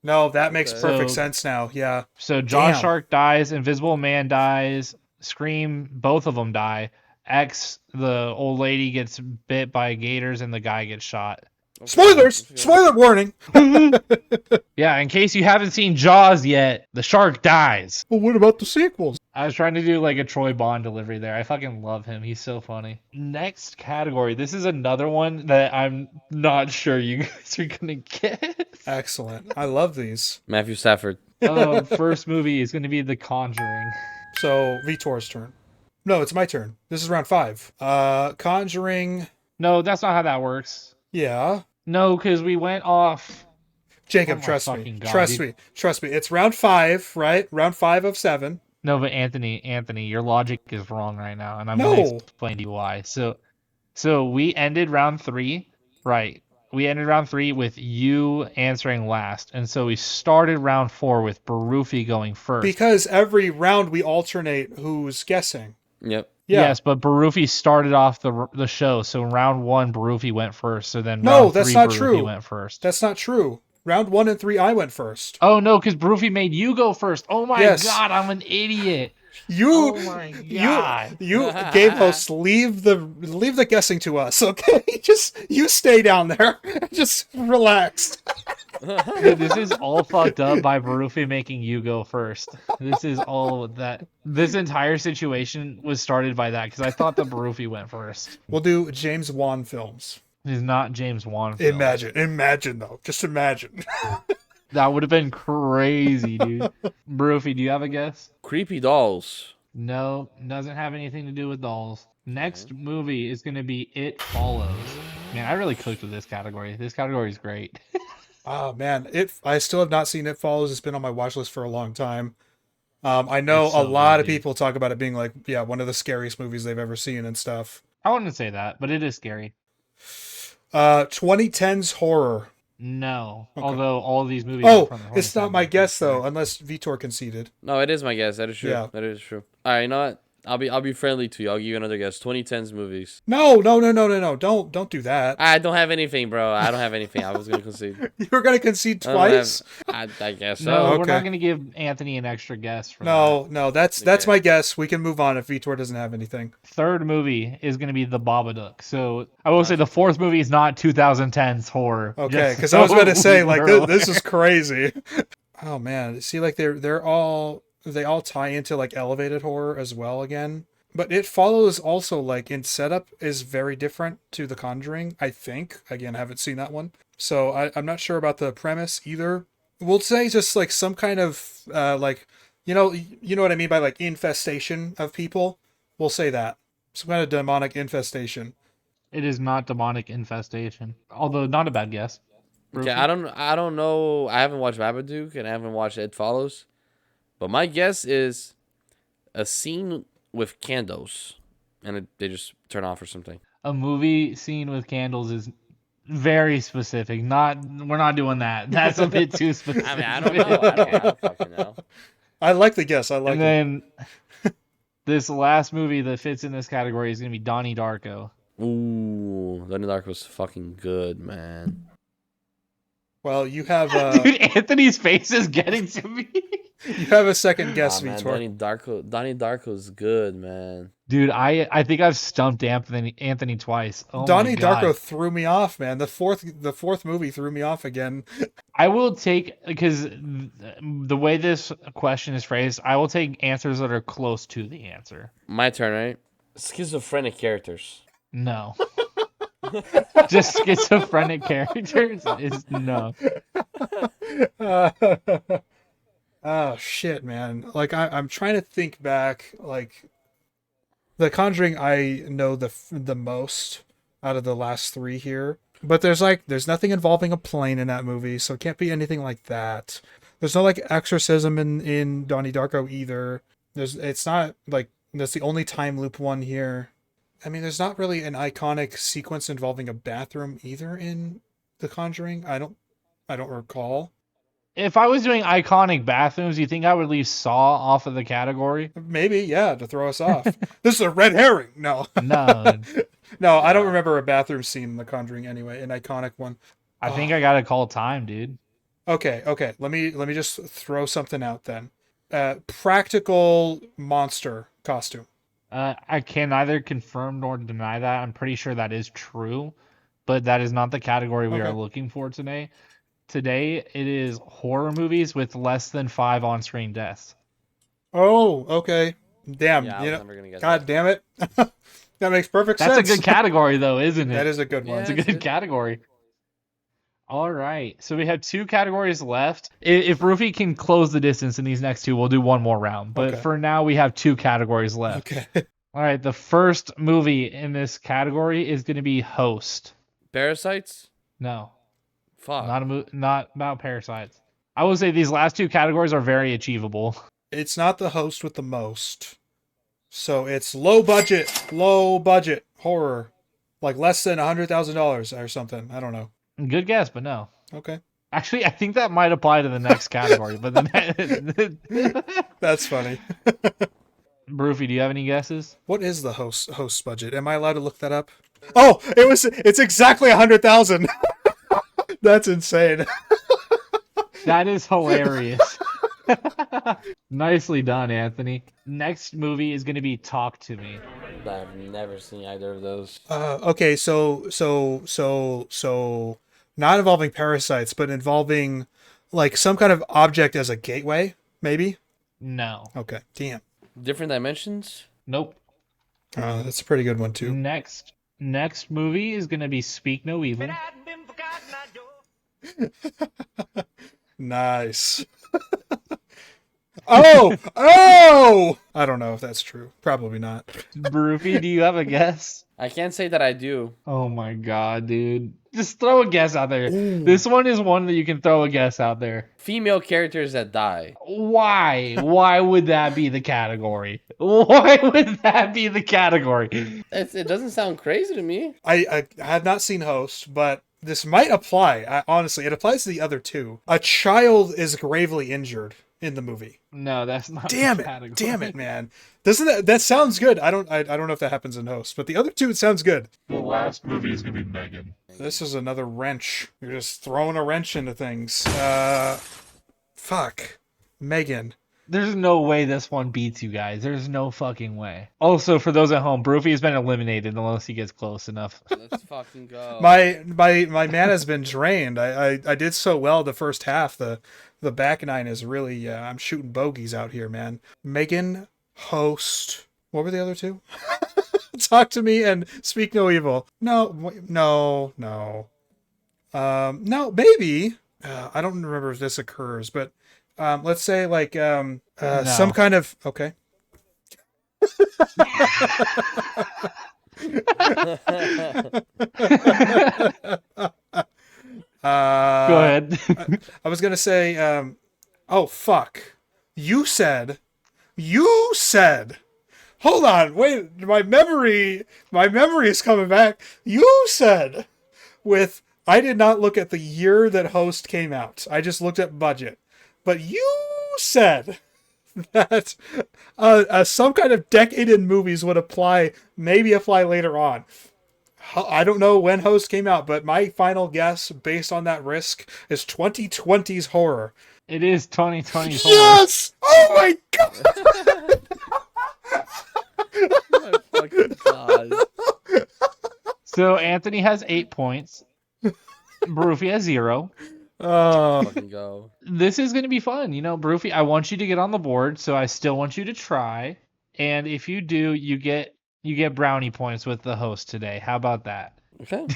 No, that makes Okay. perfect So- sense now. Yeah. So Jaws Damn. Shark dies, Invisible Man dies, Scream, both of them die. X, the old lady gets bit by gators and the guy gets shot. Spoilers. Spoiler warning. Yeah, in case you haven't seen Jaws yet, the shark dies. Well, what about the sequels? I was trying to do like a Troy Bond delivery there. I fucking love him. He's so funny. Next category. This is another one that I'm not sure you guys are gonna get. Excellent. I love these. Matthew Stafford. First movie is gonna be The Conjuring. So Vitor's turn. No, it's my turn. This is round 5. Conjuring. No, that's not how that works. Yeah. No, because we went off. Jacob, Oh my trust me. fucking God, Trust dude. me. Trust me. It's round 5, right? Round 5 of 7. No, but Anthony, your logic is wrong right now, and I'm No. going to explain to you why. So we ended round 3, right? We ended round 3 with you answering last, and so we started round 4 with Barufi going first. Because every round we alternate who's guessing. Yep. Yeah. Yes, but Barufi started off the show, so round 1 Barufi went first, so then No, round that's 3 not Barufi true. went first. That's not true. Round 1 and 3, I went first. Oh no, because Barufi made you go first. Oh my Yes. God, I'm an idiot. You, Oh my God. you, game hosts, leave the guessing to us, okay? Just you stay down there, just relax. Dude, this is all fucked up by Barufi making you go first. This is all that. This entire situation was started by that because I thought that Barufi went first. We'll do James Wan films. He's not James Wan. film. Imagine though, just imagine. That would have been crazy, dude. Barufi, do you have a guess? Creepy dolls. No, doesn't have anything to do with dolls. Next movie is going to be It Follows. Man, I really cooked with this category. This category is great. Oh man, I still have not seen It Follows. It's been on my watch list for a long time. I know It's so a lot of good, dude. people talk about it being like, yeah, one of the scariest movies they've ever seen and stuff. I wouldn't say that, but it is scary. 2010's horror. No, Okay. although all of these movies. Oh, are from the it's not my guess though, unless Vitor conceded. No, it is my guess. That is true. Yeah. That is true. All right, you know what? I'll be friendly to you. I'll give you another guess. 2010s movies. No. Don't do that. I don't have anything, bro. I don't have anything. I was gonna concede. You were gonna concede I don't have- twice. I guess so. No, we're Okay. not going to give Anthony an extra guess for that. No, that's Okay. my guess. We can move on if Vitor doesn't have anything. Third movie is going to be The Babadook. So I will say the fourth movie is not 2010's horror. Okay, Just because I was about to say so like we're this is crazy. Oh man, see, like they all tie into like elevated horror as well again. But It Follows also, like, in setup is very different to The Conjuring, I think. Again, I haven't seen that one. So I'm not sure about the premise either. We'll say just, like, some kind of, like, you know what I mean by, like, infestation of people? We'll say that. Some kind of demonic infestation. It is not demonic infestation. Although not a bad guess. Okay, Rufy? I don't know. I haven't watched Babadook and I haven't watched It Follows, but my guess is a scene with candles, and they just turn off or something. A movie scene with candles is very specific. We're not doing that. That's a bit too specific. I mean, I don't know. I don't fucking know. I like the guess. I like And it. then this last movie that fits in this category is gonna be Donnie Darko. Ooh, Donnie Darko was fucking good, man. Well, you have Dude, Anthony's face is getting to me. you have a second guess, Man, Vitor. Donnie Darko's good, man. Dude, I think I've stumped Anthony twice. Oh Donnie my God. Darko threw me off, man. The fourth movie threw me off again. I will take, because the way this question is phrased, I will take answers that are close to the answer. My turn, right? Schizophrenic characters. No. Just schizophrenic characters is no. Oh shit, man! Like I'm trying to think back. Like, The Conjuring, I know the most out of the last three here. But there's nothing involving a plane in that movie, so it can't be anything like that. There's no like exorcism in Donnie Darko either. It's not like that's the only time loop one here. I mean, there's not really an iconic sequence involving a bathroom either in The Conjuring. I don't recall. If I was doing iconic bathrooms, you think I would leave Saw off of the category? Maybe, yeah, to throw us off. This is a red herring. No. No. No, I don't remember a bathroom scene in The Conjuring anyway, an iconic one. I think I gotta call time, dude. Okay. Let me just throw something out then. Practical monster costume. I can neither confirm nor deny that. I'm pretty sure that is true, but that is not the category we are Okay. looking for today. Today, it is horror movies with less than 5 on-screen deaths. Oh, okay. Damn. Yeah, I you was know, never gonna guess God that. damn it. That makes perfect That's sense. a good category, though, isn't it? That is a good one. It's a Yeah, it's good good. category. All right, so we have 2 categories left. If Rufy can close the distance in these next 2, we'll do one more round. But Okay. for now, we have 2 categories left. Okay. All right, the first movie in this category is going to be Host. Parasites? No, Fuck. not about parasites. I will say these last 2 categories are very achievable. It's not the host with the most. So it's low budget horror. Like less than $100,000 or something. I don't know. Good guess, but no. Okay. Actually, I think that might apply to the next category, but then That's funny. Rufy, do you have any guesses? What is the host budget? Am I allowed to look that up? Oh, it's exactly 100,000. That's insane. That is hilarious. Nicely done, Anthony. Next movie is going to be Talk to Me. I've never seen either of those. Okay, so not involving parasites, but involving like some kind of object as a gateway, maybe? No. Okay. Damn. Different dimensions? Nope. That's a pretty good one too. Next movie is going to be Speak No Evil. Nice. Oh! I don't know if that's true. Probably not. Rufy, do you have a guess? I can't say that I do. Oh my god, dude. Just throw a guess out there. Ooh. This one is one that you can throw a guess out there. Female characters that die. Why? Why would that be the category? Why would that be the category? It doesn't sound crazy to me. I have not seen Host, but this might apply. Honestly, it applies to the other two. A child is gravely injured in the movie. No, that's not Damn the it! category. Damn it, man! Doesn't that sounds good? I don't know if that happens in Host, but the other two, it sounds good. The last movie is going to be Megan. This is another wrench. You're just throwing a wrench into things. Fuck, Megan. There's no way this one beats you guys. There's no fucking way. Also, for those at home, Brufy has been eliminated unless he gets close enough. Let's fucking go. My man has been drained. I did so well the first half. The back nine is really I'm shooting bogeys out here, man. Megan, Host. What were the other two? Talk to Me and Speak No Evil. No. No, maybe. I don't remember if this occurs, but let's say like some kind of okay. Go ahead. I was gonna say, oh fuck, you said, hold on, wait, my memory is coming back. You said, with, I did not look at the year that Host came out. I just looked at budget, but you said that some kind of decade in movies would maybe apply later on. I don't know when Host came out, but my final guess, based on that risk, is 2020's horror. It is 2020. Yes! Oh my god! My fucking God. So Anthony has 8 points. Barufy has 0. Fucking go. This is going to be fun. You know, Barufy, I want you to get on the board, so I still want you to try. And if you do, you get brownie points with the host today. How about that? Okay.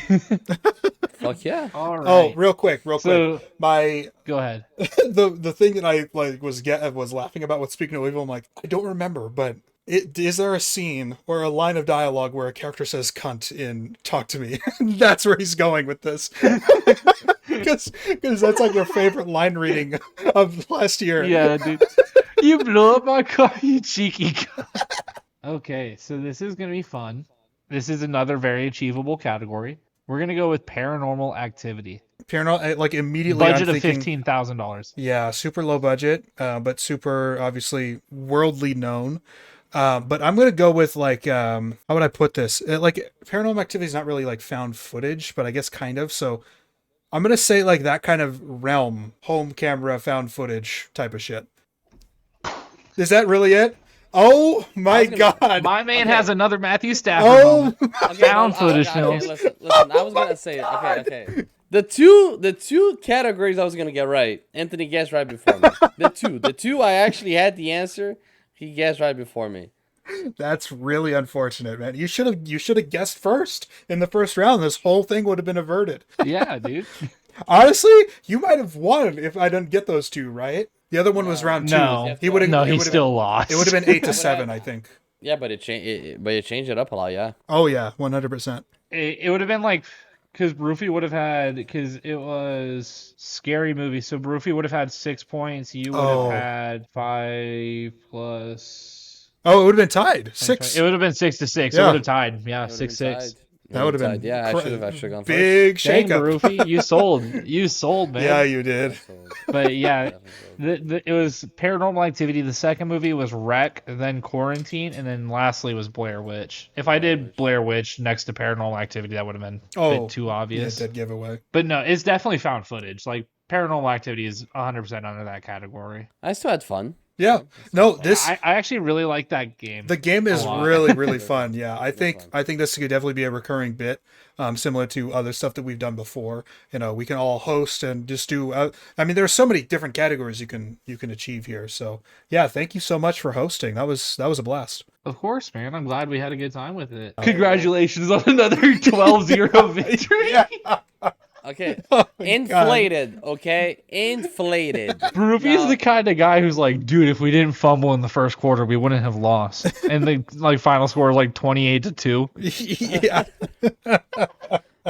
Fuck yeah. All right. Oh, real quick. So- My Go ahead. the thing that I was laughing about with Speaking of Evil, I'm like, I don't remember, but is there a scene or a line of dialogue where a character says "cunt" in "Talk to Me"? That's where he's going with this. Because that's like your favorite line reading of last year. Yeah, dude. You blew up my car, you cheeky guy. Okay, so this is going to be fun. This is another very achievable category. We're going to go with paranormal activity. Paranormal, like immediately Budget I'm of thinking, $15,000. yeah, super low budget, but super obviously worldly known. But I'm gonna go with like, how would I put this? Like Paranormal Activity is not really like found footage, but I guess kind of. So I'm gonna say like that kind of realm, home camera found footage type of shit. Is that really it? Oh my god! My man has another Matthew Stafford Oh, moment. Okay, Found footage films. Listen, I was gonna say okay. The two categories I was gonna get right, Anthony guessed right before me. The two I actually had the answer. He guessed right before me. that's really unfortunate, man. You should have guessed first in the first round. This whole thing would have been averted. Yeah, dude. Honestly, you might have won if I didn't get those two right. The other one was round 2. No. He would have. No, he still lost. It would have been 8-7, I think. Yeah, but it changed it up a lot. Yeah. Oh yeah, 100%. It would have been like, because Barufy would have had, because it was scary movie, so Barufy would have had 6 points. You would Oh. have had 5 plus. Oh, it would have been tied. 6. It would have been 6-6. Yeah. It would have tied. Yeah, It would've 6-6. been tied. That would have been. Yeah, I should have gone big Dang, shakeup. Barufy, you sold. You sold, man. Yeah, you did. first. But yeah, it was Paranormal Activity. The second movie was Wreck, then Quarantine, and then lastly was Blair Witch. If I did Blair Witch next to Paranormal Activity, that would have been a bit too Yeah, obvious. dead giveaway. But no, it's definitely found footage. Like Paranormal Activity is 100% under that category. I still had fun. Yeah. No, this I actually really like that game. the game is lot. really really fun. Yeah, I Really think fun. this could definitely be a recurring bit, similar to other stuff that we've done before. You know, we can all host and just do. I mean, there's so many different categories you can achieve here. So yeah, thank you so much for hosting. That was a blast. Of course, man. I'm glad we had a good time with it. Congratulations on another 12-0 victory. Yeah. Okay. Oh my Inflated. Okay. Inflated. Barufy is Now- the kind of guy who's like, dude, if we didn't fumble in the first quarter, we wouldn't have lost. And the like final score was like 28-2. Yeah.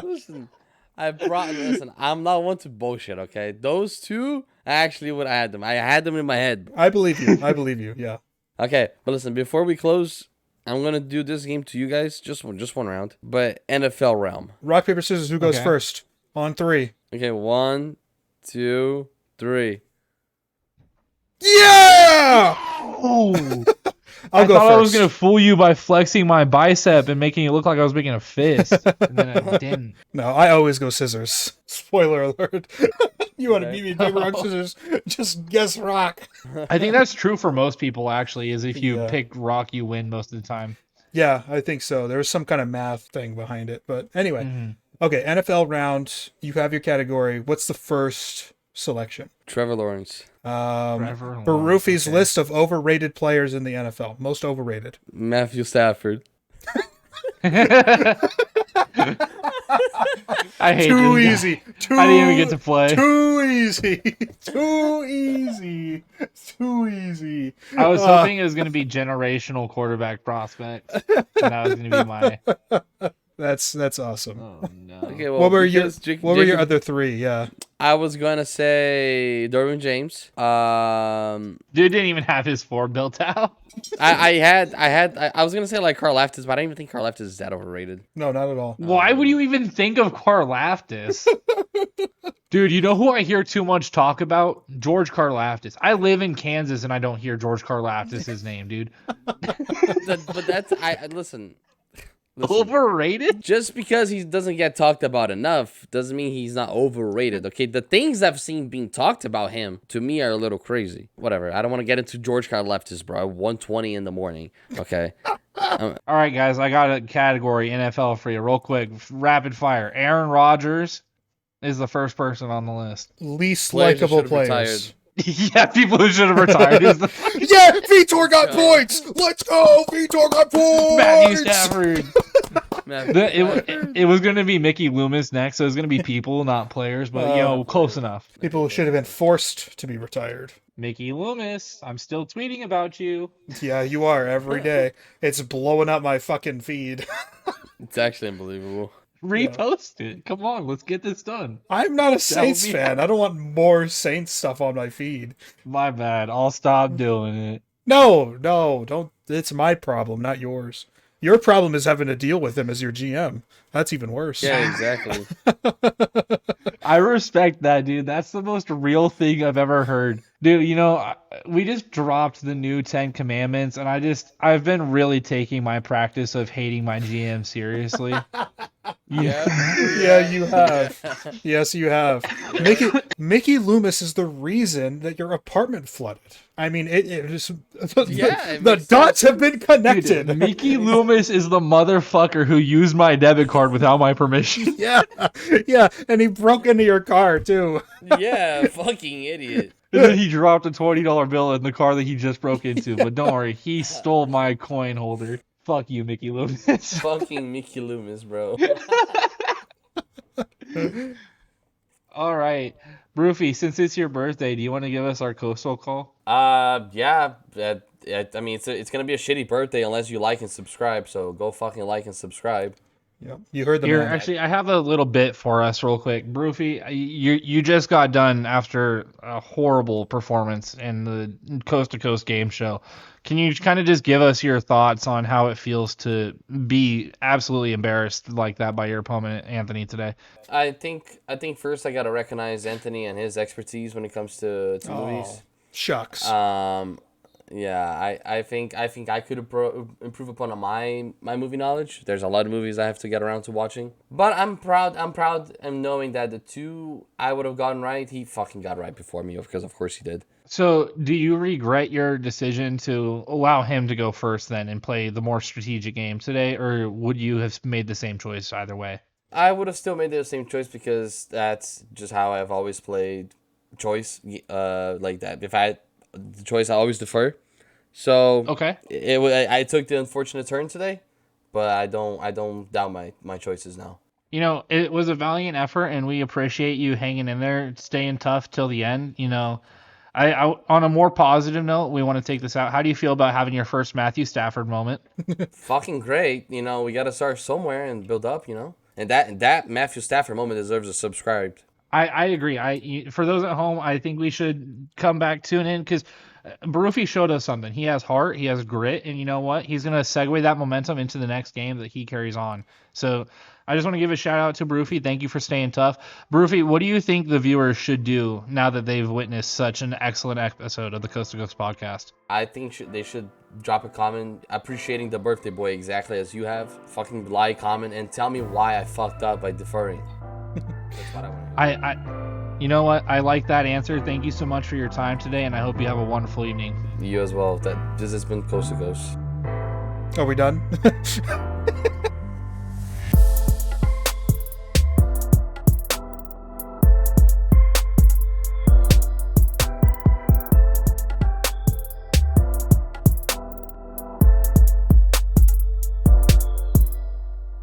Listen, listen, I'm not one to bullshit, okay? Those two, I actually would have had them. I had them in my head. I believe you. I believe you. Yeah. Okay, but listen, before we close, I'm gonna do this game to you guys, just one round, but NFL realm. Rock paper scissors. Who goes Okay. first? On 3. Okay, 1, 2, 3. Yeah. Oh, I'll I go thought first. I was gonna fool you by flexing my bicep and making it look like I was making a fist, and then I didn't. No, I always go scissors. Spoiler alert. You want to Okay. beat me paper rock scissors? Just guess rock. I think that's true for most people. Actually, is if you Yeah. pick rock, you win most of the time. Yeah, I think so. There's some kind of math thing behind it, but anyway. Mhm. Okay, NFL round. You have your category. What's the first selection? Trevor Lawrence, Trevor Lawrence, Barufy's okay. list of overrated players in the NFL. Most overrated. Matthew Stafford. I hate Too this guy. easy. Too, I didn't even get to play. Too easy. Too easy. Too easy. I was hoping it was going to be generational quarterback prospects. And that was going to be my. That's awesome. Oh no. Okay, well, What were your because What were your Jacob- other three? Yeah. I was gonna say Derwin James. Dude didn't even have his 4 built out. I was gonna say like Karlaftis, but I don't even think Karlaftis is that overrated. No, not at all. Why would you even think of Karlaftis? Dude, you know who I hear too much talk about? George Karlaftis. I live in Kansas and I don't hear George Karlaftis' name, dude. But that's listen. Overrated? Just because he doesn't get talked about enough doesn't mean he's not overrated. Okay, the things I've seen being talked about him to me are a little crazy. Whatever. I don't want to get into George Karlaftis, bro. 1:20 in the morning. Okay. All right, guys, I got a category NFL for you, real quick, rapid fire. Aaron Rodgers is the first person on the list. Least Players that likable should've players. Yeah, people who should have retired is the Yeah, Vitor got points. Let's go. Vitor got points. Matthew Stafford. Man, It was going to be Mickey Loomis next, so it was going to be people, not players, but close enough. People who should have been forced to be retired. Mickey Loomis, I'm still tweeting about you. Yeah, you are every day. It's blowing up my fucking feed. it's actually unbelievable. Repost it. Come on, let's get this done. I'm not a Saints me fan. I don't want more Saints stuff on my feed. My bad. I'll stop doing it. No, don't. It's my problem, not yours. Your problem is having to deal with him as your GM. That's even worse. Yeah, exactly. I respect that, dude. That's the most real thing I've ever heard. Dude, we just dropped the new 10 Commandments, and I've been really taking my practice of hating my GM seriously. Yeah, you have. Yes, you have. Mickey Loomis is the reason that your apartment flooded. I mean, it is the dots have been connected. Dude, Mickey Loomis is the motherfucker who used my debit card without my permission. Yeah, and he broke into your car too. Yeah, fucking idiot. And then he dropped a $20 bill in the car that he just broke into. But don't worry, he stole my coin holder. Fuck you, Mickey Loomis. Fucking Mickey Loomis, bro. All right. Broofy, since it's your birthday, do you want to give us our coastal call? Yeah. I mean, it's gonna be a shitty birthday unless you like and subscribe. So go fucking like and subscribe. Yep, you heard the Here, man. actually, I have a little bit for us real quick. Broofy, you just got done after a horrible performance in the Coast2Coast game show. Can you kind of just give us your thoughts on how it feels to be absolutely embarrassed like that by your opponent, Anthony, today? I think first I gotta recognize Anthony and his expertise when it comes to movies. Shucks. Yeah, I think I could improve upon my movie knowledge. There's a lot of movies I have to get around to watching. But I'm proud and knowing that the two I would have gotten right, he fucking got right before me, because of course he did. So, do you regret your decision to allow him to go first then and play the more strategic game today, or would you have made the same choice either way? I would have still made the same choice because that's just how I've always played choice, like that. If I had the choice, I always defer. So Okay. I took the unfortunate turn today, but I don't doubt my choices now. It was a valiant effort, and we appreciate you hanging in there, staying tough till the end. I on a more positive note, we want to take this out. How do you feel about having your first Matthew Stafford moment? Fucking great. We got to start somewhere and build up, And that Matthew Stafford moment deserves a subscribed. I agree. For those at home, I think we should come back, tune in, because Baruffi showed us something. He has heart, he has grit, and you know what? He's going to segue that momentum into the next game that he carries on. So I just want to give a shout out to Baruffi. Thank you for staying tough. Baruffi, what do you think the viewers should do now that they've witnessed such an excellent episode of the Coast2Coast podcast? I think they should drop a comment appreciating the birthday boy exactly as you have. Fucking like, comment, and tell me why I fucked up by deferring. That's what I want. You know what? I like that answer. Thank you so much for your time today, and I hope you have a wonderful evening. You as well. This has been Coast2Coast. Are we done?